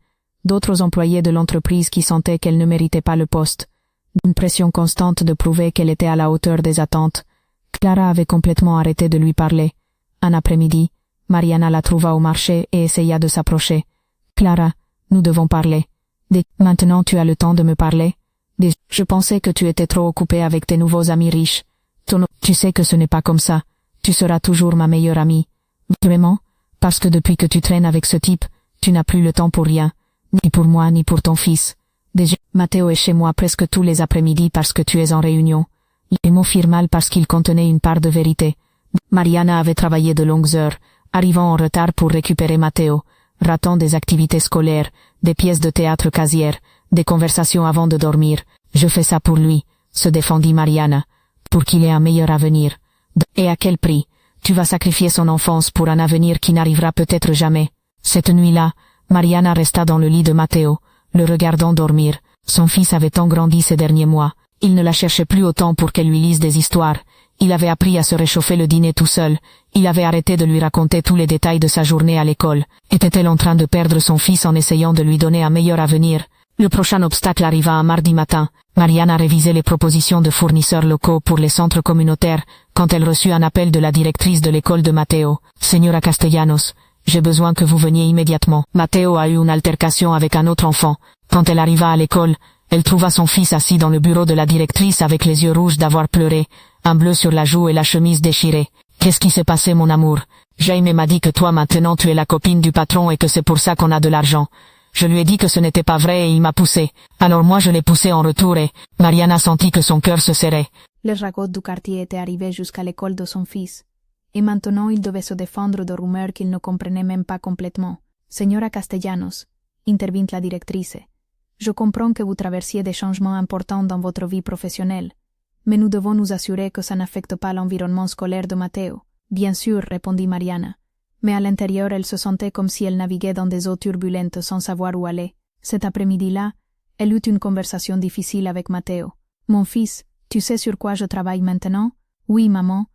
D'autres employés de l'entreprise qui sentaient qu'elle ne méritait pas le poste. Une pression constante de prouver qu'elle était à la hauteur des attentes. Clara avait complètement arrêté de lui parler. Un après-midi, Mariana la trouva au marché et essaya de s'approcher. « Clara, nous devons parler. Maintenant tu as le temps de me parler. Je pensais que tu étais trop occupée avec tes nouveaux amis riches. Tu sais que ce n'est pas comme ça. Tu seras toujours ma meilleure amie. Vraiment? Parce que depuis que tu traînes avec ce type, tu n'as plus le temps pour rien. Ni pour moi, ni pour ton fils. Déjà, Matteo est chez moi presque tous les après-midi parce que tu es en réunion. » Les mots firent mal parce qu'ils contenaient une part de vérité. Mariana avait travaillé de longues heures, arrivant en retard pour récupérer Matteo, ratant des activités scolaires, des pièces de théâtre casières, des conversations avant de dormir. « Je fais ça pour lui », se défendit Mariana, « pour qu'il ait un meilleur avenir. » Et à quel prix? Tu vas sacrifier son enfance pour un avenir qui n'arrivera peut-être jamais. Cette nuit-là, Mariana resta dans le lit de Matteo, le regardant dormir. Son fils avait tant grandi ces derniers mois. Il ne la cherchait plus autant pour qu'elle lui lise des histoires. Il avait appris à se réchauffer le dîner tout seul. Il avait arrêté de lui raconter tous les détails de sa journée à l'école. Était-elle en train de perdre son fils en essayant de lui donner un meilleur avenir? Le prochain obstacle arriva un mardi matin. Mariana révisait les propositions de fournisseurs locaux pour les centres communautaires quand elle reçut un appel de la directrice de l'école de Matteo. « Señora Castellanos, j'ai besoin que vous veniez immédiatement. » Matteo a eu une altercation avec un autre enfant. Quand elle arriva à l'école, elle trouva son fils assis dans le bureau de la directrice avec les yeux rouges d'avoir pleuré, un bleu sur la joue et la chemise déchirée. « Qu'est-ce qui s'est passé, mon amour? Jaime m'a dit que toi maintenant tu es la copine du patron et que c'est pour ça qu'on a de l'argent. Je lui ai dit que ce n'était pas vrai et il m'a poussé. Alors moi je l'ai poussé en retour et Mariana sentit que son cœur se serrait. Les ragots du quartier étaient arrivés jusqu'à l'école de son fils.
et maintenant il devait se défendre de rumeurs qu'il ne comprenait même pas complètement. Señora Castellanos, intervint la directrice, je comprends que vous traversiez des changements importants dans votre vie professionnelle, mais nous devons nous assurer que ça n'affecte pas l'environnement scolaire de Mateo. Bien sûr, répondit Mariana, mais à l'intérieur elle se sentait comme si elle naviguait dans des eaux turbulentes sans savoir où aller. Cet après-midi-là, elle eut une conversation difficile avec Mateo. Mon fils, tu sais sur quoi je travaille maintenant? Oui, maman.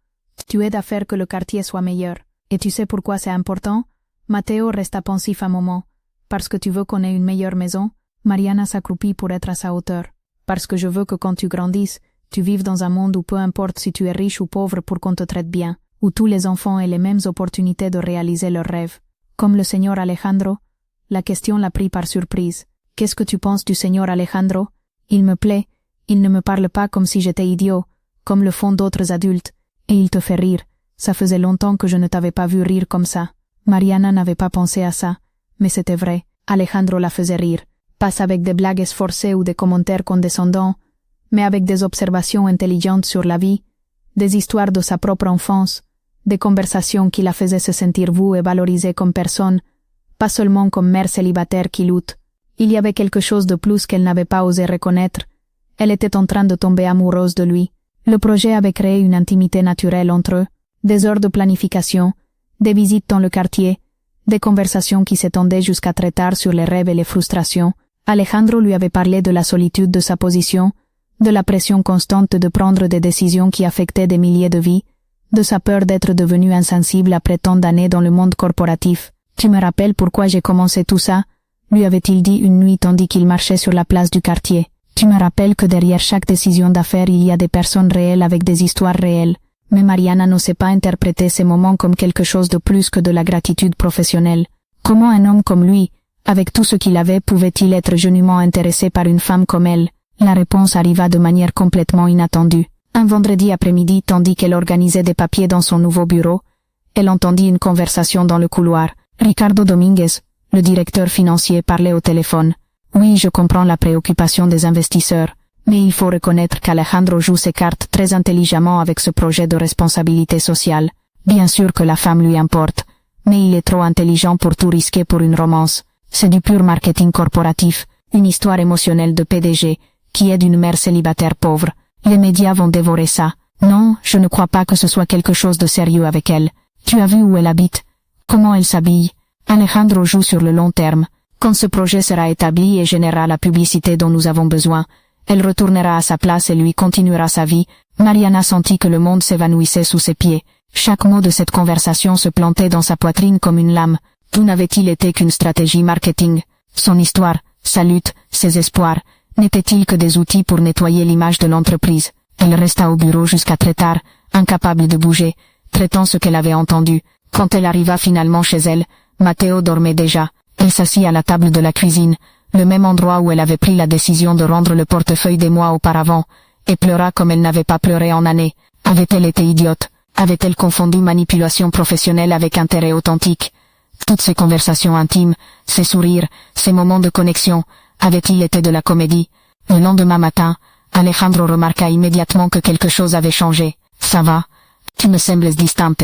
Tu aides à faire que le quartier soit meilleur. Et tu sais pourquoi c'est important? Mateo resta pensif un moment. Parce que tu veux qu'on ait une meilleure maison? Mariana s'accroupit pour être à sa hauteur. Parce que je veux que quand tu grandisses, tu vives dans un monde où peu importe si tu es riche ou pauvre pour qu'on te traite bien, où tous les enfants aient les mêmes opportunités de réaliser leurs rêves. Comme le señor Alejandro, la question l'a pris par surprise. Qu'est-ce que tu penses du señor Alejandro? Il me plaît, il ne me parle pas comme si j'étais idiot, comme le font d'autres adultes, et il te fait rire. Ça faisait longtemps que je ne t'avais pas vu rire comme ça. Mariana n'avait pas pensé à ça, mais c'était vrai, Alejandro la faisait rire, pas avec des blagues forcées ou des commentaires condescendants, mais avec des observations intelligentes sur la vie, des histoires de sa propre enfance, des conversations qui la faisaient se sentir vue et valorisée comme personne, pas seulement comme mère célibataire qui lutte. Il y avait quelque chose de plus qu'elle n'avait pas osé reconnaître. Elle était en train de tomber amoureuse de lui. Le projet avait créé une intimité naturelle entre eux, des heures de planification, des visites dans le quartier, des conversations qui s'étendaient jusqu'à très tard sur les rêves et les frustrations. Alejandro lui avait parlé de la solitude de sa position, de la pression constante de prendre des décisions qui affectaient des milliers de vies, de sa peur d'être devenu insensible après tant d'années dans le monde corporatif. Tu me rappelles pourquoi j'ai commencé tout ça? Lui avait-il dit une nuit tandis qu'il marchait sur la place du quartier. Tu me rappelles que derrière chaque décision d'affaires il y a des personnes réelles avec des histoires réelles. Mais Mariana n'osait pas interpréter ces moments comme quelque chose de plus que de la gratitude professionnelle. Comment un homme comme lui, avec tout ce qu'il avait, pouvait-il être genuinement intéressé par une femme comme elle? La réponse arriva de manière complètement inattendue. Un vendredi après-midi, tandis qu'elle organisait des papiers dans son nouveau bureau, elle entendit une conversation dans le couloir. Ricardo Dominguez, le directeur financier, parlait au téléphone. Oui, je comprends la préoccupation des investisseurs, mais il faut reconnaître qu'Alejandro joue ses cartes très intelligemment avec ce projet de responsabilité sociale. Bien sûr que la femme lui importe, mais il est trop intelligent pour tout risquer pour une romance. C'est du pur marketing corporatif, une histoire émotionnelle de PDG, qui aide une mère célibataire pauvre. Les médias vont dévorer ça. Non, je ne crois pas que ce soit quelque chose de sérieux avec elle. Tu as vu où elle habite? Comment elle s'habille? Alejandro joue sur le long terme. Quand ce projet sera établi et générera la publicité dont nous avons besoin, elle retournera à sa place et lui continuera sa vie. Mariana sentit que le monde s'évanouissait sous ses pieds. Chaque mot de cette conversation se plantait dans sa poitrine comme une lame. Tout n'avait-il été qu'une stratégie marketing? Son histoire, sa lutte, ses espoirs, n'étaient-ils que des outils pour nettoyer l'image de l'entreprise? Elle resta au bureau jusqu'à très tard, incapable de bouger, traitant ce qu'elle avait entendu. Quand elle arriva finalement chez elle, Mateo dormait déjà. Elle s'assit à la table de la cuisine, le même endroit où elle avait pris la décision de rendre le portefeuille des mois auparavant, et pleura comme elle n'avait pas pleuré en années. Avait-elle été idiote? Avait-elle confondu manipulation professionnelle avec intérêt authentique? Toutes ces conversations intimes, ces sourires, ces moments de connexion, avaient-ils été de la comédie? Le lendemain matin, Alejandro remarqua immédiatement que quelque chose avait changé. Ça va? Tu me sembles distante.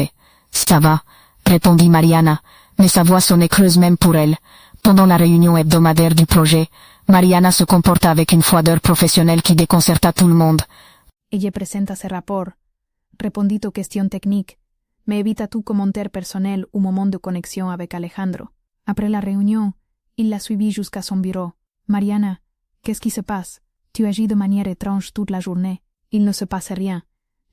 Ça va, répondit Mariana, mais sa voix sonnait creuse même pour elle. Pendant la réunion hebdomadaire du projet, Mariana se comporta avec une froideur professionnelle qui déconcerta tout le monde. Ella presenta ce rapport, répondit aux questions techniques, mais évita tout commentaire personnel ou moment de connexion avec Alejandro. Après la réunion, il la suivit jusqu'à son bureau. Mariana, qu'est-ce qui se passe? Tu agis de manière étrange toute la journée. Il ne se passe rien.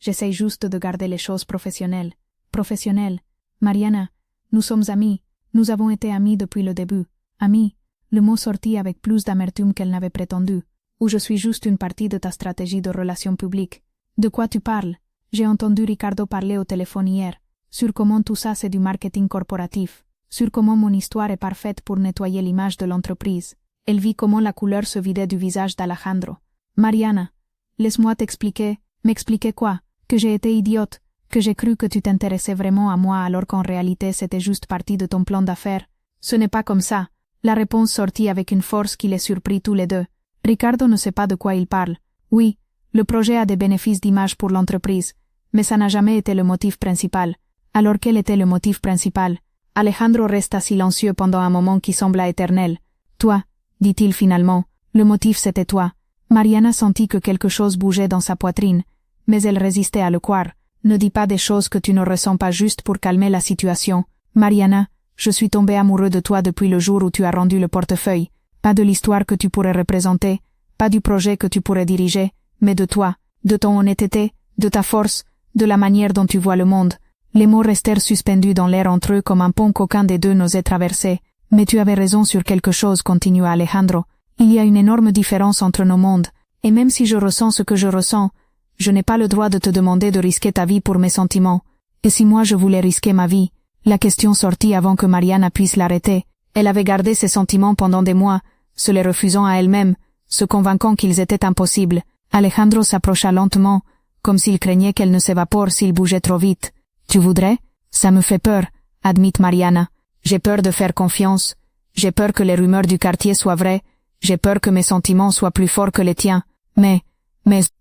J'essaie juste de garder les choses professionnelles. Professionnelles. Mariana, nous sommes amis. Nous avons été amis depuis le début. Amis. Le mot sortit avec plus d'amertume qu'elle n'avait prétendu. Ou je suis juste une partie de ta stratégie de relations publiques. De quoi tu parles? J'ai entendu Ricardo parler au téléphone hier. Sur comment tout ça c'est du marketing corporatif. Sur comment mon histoire est parfaite pour nettoyer l'image de l'entreprise. Elle vit comment la couleur se vidait du visage d'Alejandro. Mariana, laisse-moi t'expliquer. M'expliquer quoi? Que j'ai été idiote. Que j'ai cru que tu t'intéressais vraiment à moi alors qu'en réalité c'était juste partie de ton plan d'affaires. Ce n'est pas comme ça. La réponse sortit avec une force qui les surprit tous les deux. Ricardo ne sait pas de quoi il parle. Oui, le projet a des bénéfices d'image pour l'entreprise, mais ça n'a jamais été le motif principal.
Alors quel était le motif principal? Alejandro resta silencieux pendant un moment qui sembla éternel. Toi, dit-il finalement, le motif c'était toi. Mariana sentit que quelque chose bougeait dans sa poitrine, mais elle résistait à le croire. Ne dis pas des choses que tu ne ressens pas juste pour calmer la situation. Mariana, je suis tombé amoureux de toi depuis le jour où tu as rendu le portefeuille. Pas de l'histoire que tu pourrais représenter, pas du projet que tu pourrais diriger, mais de toi, de ton honnêteté, de ta force, de la manière dont tu vois le monde. Les mots restèrent suspendus dans l'air entre eux comme un pont qu'aucun des deux n'osait traverser. Mais tu avais raison sur quelque chose, continua Alejandro. Il y a une énorme différence entre nos mondes, et même si je ressens ce que je ressens, je n'ai pas le droit de te demander de risquer ta vie pour mes sentiments. Et si moi je voulais risquer ma vie? La question sortit avant que Mariana puisse l'arrêter. Elle avait gardé ses sentiments pendant des mois, se les refusant à elle-même, se convainquant qu'ils étaient impossibles. Alejandro s'approcha lentement, comme s'il craignait qu'elle ne s'évapore s'il bougeait trop vite. Tu voudrais? Ça me fait peur, admit Mariana. J'ai peur de faire confiance. J'ai peur que les rumeurs du quartier soient vraies. J'ai peur que mes sentiments soient plus forts que les tiens. Mais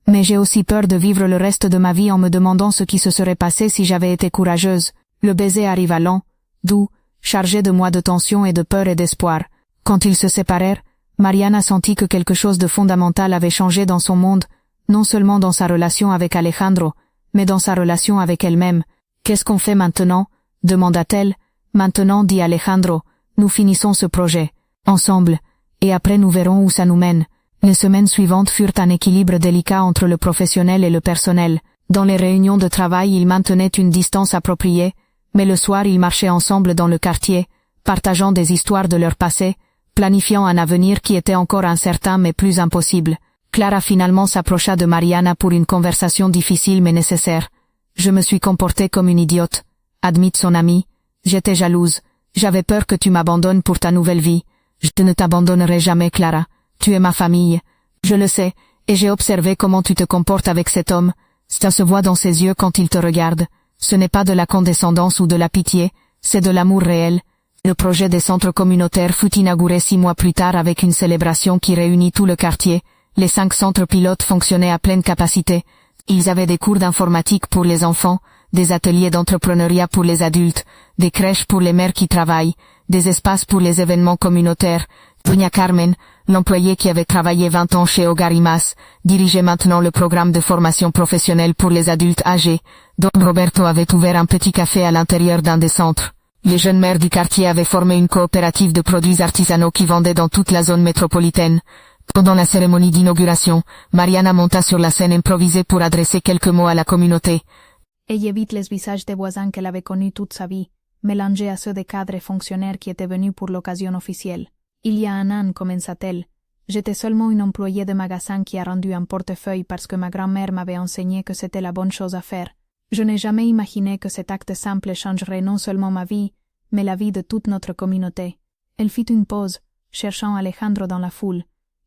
j'ai aussi peur de vivre le reste de ma vie en me demandant ce qui se serait passé si j'avais été courageuse. Le baiser arriva lent, doux, chargé de mois de tension et de peur et d'espoir. Quand ils se séparèrent, Mariana sentit que quelque chose de fondamental avait changé dans son monde, non seulement dans sa relation avec Alejandro, mais dans sa relation avec elle-même. Qu'est-ce qu'on fait maintenant? Demanda-t-elle. Maintenant, dit Alejandro, nous finissons ce projet, ensemble, et après nous verrons où ça nous mène. Les semaines suivantes furent un équilibre délicat entre le professionnel et le personnel. Dans les réunions de travail, ils maintenaient une distance appropriée, mais le soir ils marchaient ensemble dans le quartier, partageant des histoires de leur passé, planifiant un avenir qui était encore incertain mais plus impossible. Clara finalement s'approcha de Mariana pour une conversation difficile mais nécessaire. Je me suis comportée comme une idiote, admit son amie. J'étais jalouse. J'avais peur que tu m'abandonnes pour ta nouvelle vie. Je ne t'abandonnerai jamais, Clara. Tu es ma famille. Je le sais, et j'ai observé comment tu te comportes avec cet homme. Ça se voit dans ses yeux quand il te regarde. Ce n'est pas de la condescendance ou de la pitié, c'est de l'amour réel. Le projet des centres communautaires fut inauguré 6 mois plus tard avec une célébration qui réunit tout le quartier. Les 5 centres pilotes fonctionnaient à pleine capacité. Ils avaient des cours d'informatique pour les enfants, des ateliers d'entrepreneuriat pour les adultes, des crèches pour les mères qui travaillent, des espaces pour les événements communautaires. Doña Carmen, l'employé qui avait travaillé 20 ans chez Hogarimas, dirigeait maintenant le programme de formation professionnelle pour les adultes âgés. Don Roberto avait ouvert un petit café à l'intérieur d'un des centres. Les jeunes mères du quartier avaient formé une coopérative de produits artisanaux qui vendaient dans toute la zone métropolitaine. Pendant la cérémonie d'inauguration, Mariana monta sur la scène improvisée pour adresser quelques mots à la communauté. Ella vit les visages des voisins qu'elle avait connus toute sa vie, mélangés à ceux des cadres et fonctionnaires qui étaient venus pour l'occasion officielle. Il y a un an, commença-t-elle, j'étais seulement une employée de magasin qui a rendu un portefeuille parce que ma grand-mère m'avait enseigné que c'était la bonne chose à faire. Je n'ai jamais imaginé que cet acte simple changerait non seulement ma vie, mais la vie de toute notre communauté. Elle fit une pause, cherchant Alejandro dans la foule.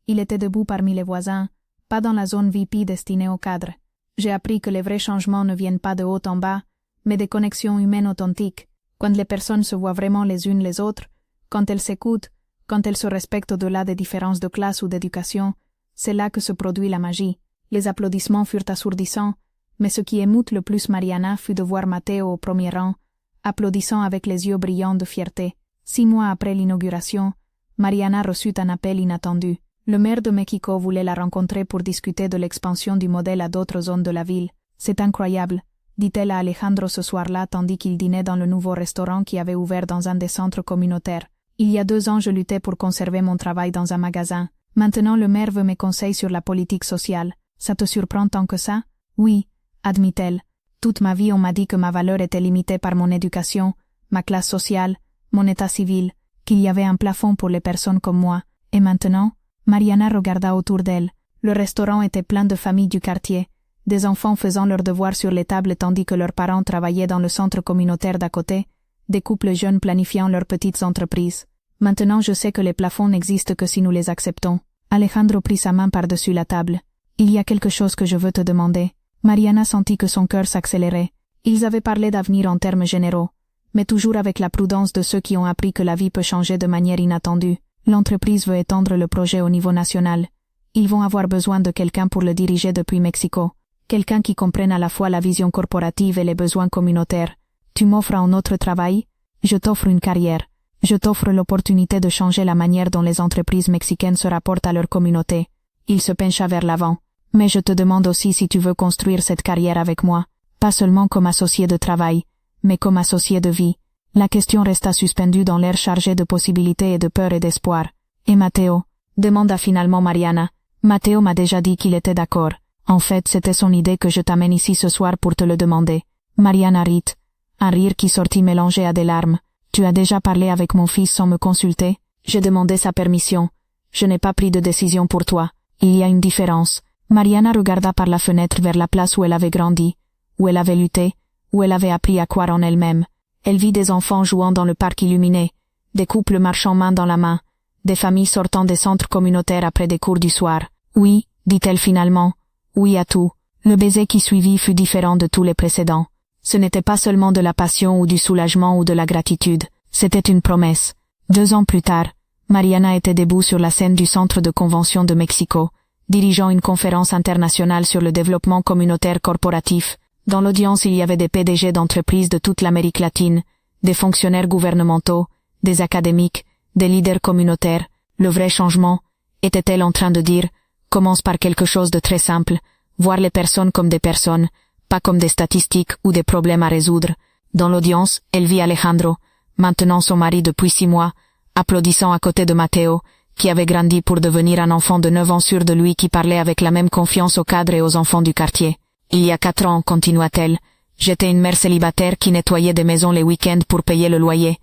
Il était debout parmi les voisins, pas dans la zone VIP destinée aux cadres. J'ai appris que les vrais changements ne viennent pas de haut en bas, mais des connexions humaines authentiques, quand les personnes se voient vraiment les unes les autres, quand elles s'écoutent, quand elles se respectent au-delà des différences de classe ou d'éducation, c'est là que se produit la magie. Les applaudissements furent assourdissants, mais ce qui émout le plus Mariana fut de voir Mateo au premier rang, applaudissant avec les yeux brillants de fierté. 6 mois après l'inauguration, Mariana reçut un appel inattendu. Le maire de Mexico voulait la rencontrer pour discuter de l'expansion du modèle à d'autres zones de la ville. C'est incroyable, dit-elle à Alejandro ce soir-là tandis qu'il dînait dans le nouveau restaurant qui avait ouvert dans un des centres communautaires. Il y a 2 ans je luttais pour conserver mon travail dans un magasin. Maintenant le maire veut mes conseils sur la politique sociale. Ça te surprend tant que ça? Oui, admit-elle. Toute ma vie on m'a dit que ma valeur était limitée par mon éducation, ma classe sociale, mon état civil, qu'il y avait un plafond pour les personnes comme moi. Et maintenant? Mariana regarda autour d'elle. Le restaurant était plein de familles du quartier, des enfants faisant leurs devoirs sur les tables tandis que leurs parents travaillaient dans le centre communautaire d'à côté, des couples jeunes planifiant leurs petites entreprises. Maintenant je sais que les plafonds n'existent que si nous les acceptons. Alejandro prit sa main par-dessus la table. Il y a quelque chose que je veux te demander. Mariana sentit que son cœur s'accélérait. Ils avaient parlé d'avenir en termes généraux, mais toujours avec la prudence de ceux qui ont appris que la vie peut changer de manière inattendue. L'entreprise veut étendre le projet au niveau national. Ils vont avoir besoin de quelqu'un pour le diriger depuis Mexico. Quelqu'un qui comprenne à la fois la vision corporative et les besoins communautaires.
Tu m'offres un autre travail? Je t'offre une carrière. Je t'offre l'opportunité de changer la manière dont les entreprises mexicaines se rapportent à leur communauté. Il se pencha vers l'avant. Mais je te demande aussi si tu veux construire cette carrière avec moi, pas seulement comme associé de travail, mais comme associé de vie. La question resta suspendue dans l'air chargé de possibilités et de peur et d'espoir. Et Matteo? Demanda finalement Mariana. Matteo m'a déjà dit qu'il était d'accord. En fait, c'était son idée que je t'amène ici ce soir pour te le demander. Mariana rit. Un rire qui sortit mélangé à des larmes. Tu as déjà parlé avec mon fils sans me consulter? J'ai demandé sa permission. Je n'ai pas pris de décision pour toi. Il y a une différence. Mariana regarda par la fenêtre vers la place où elle avait grandi, où elle avait lutté, où elle avait appris à croire en elle-même. Elle vit des enfants jouant dans le parc illuminé, des couples marchant main dans la main, des familles sortant des centres communautaires après des cours du soir. Oui, dit-elle finalement, oui à tout. Le baiser qui suivit fut différent de tous les précédents. Ce n'était pas seulement de la passion ou du soulagement ou de la gratitude, c'était une promesse. 2 ans plus tard, Mariana était debout sur la scène du centre de convention de Mexico, dirigeant une conférence internationale sur le développement communautaire corporatif. Dans l'audience, il y avait des PDG d'entreprises de toute l'Amérique latine, des fonctionnaires gouvernementaux, des académiques, des leaders communautaires. Le vrai changement, était-elle en train de dire, commence par quelque chose de très simple, voir les personnes comme des personnes, pas comme des statistiques ou des problèmes à résoudre. Dans l'audience, elle vit Alejandro, maintenant son mari depuis 6 mois, applaudissant à côté de Matteo, qui avait grandi pour devenir un enfant de 9 ans sûr de lui qui parlait avec la même confiance aux cadres et aux enfants du quartier. Il y a 4 ans, continua-t-elle, j'étais une mère célibataire qui nettoyait des maisons les week-ends pour payer le loyer.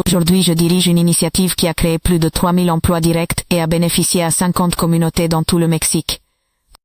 Aujourd'hui, je dirige une initiative qui a créé plus de 3000 emplois directs et a bénéficié à 50 communautés dans tout le Mexique.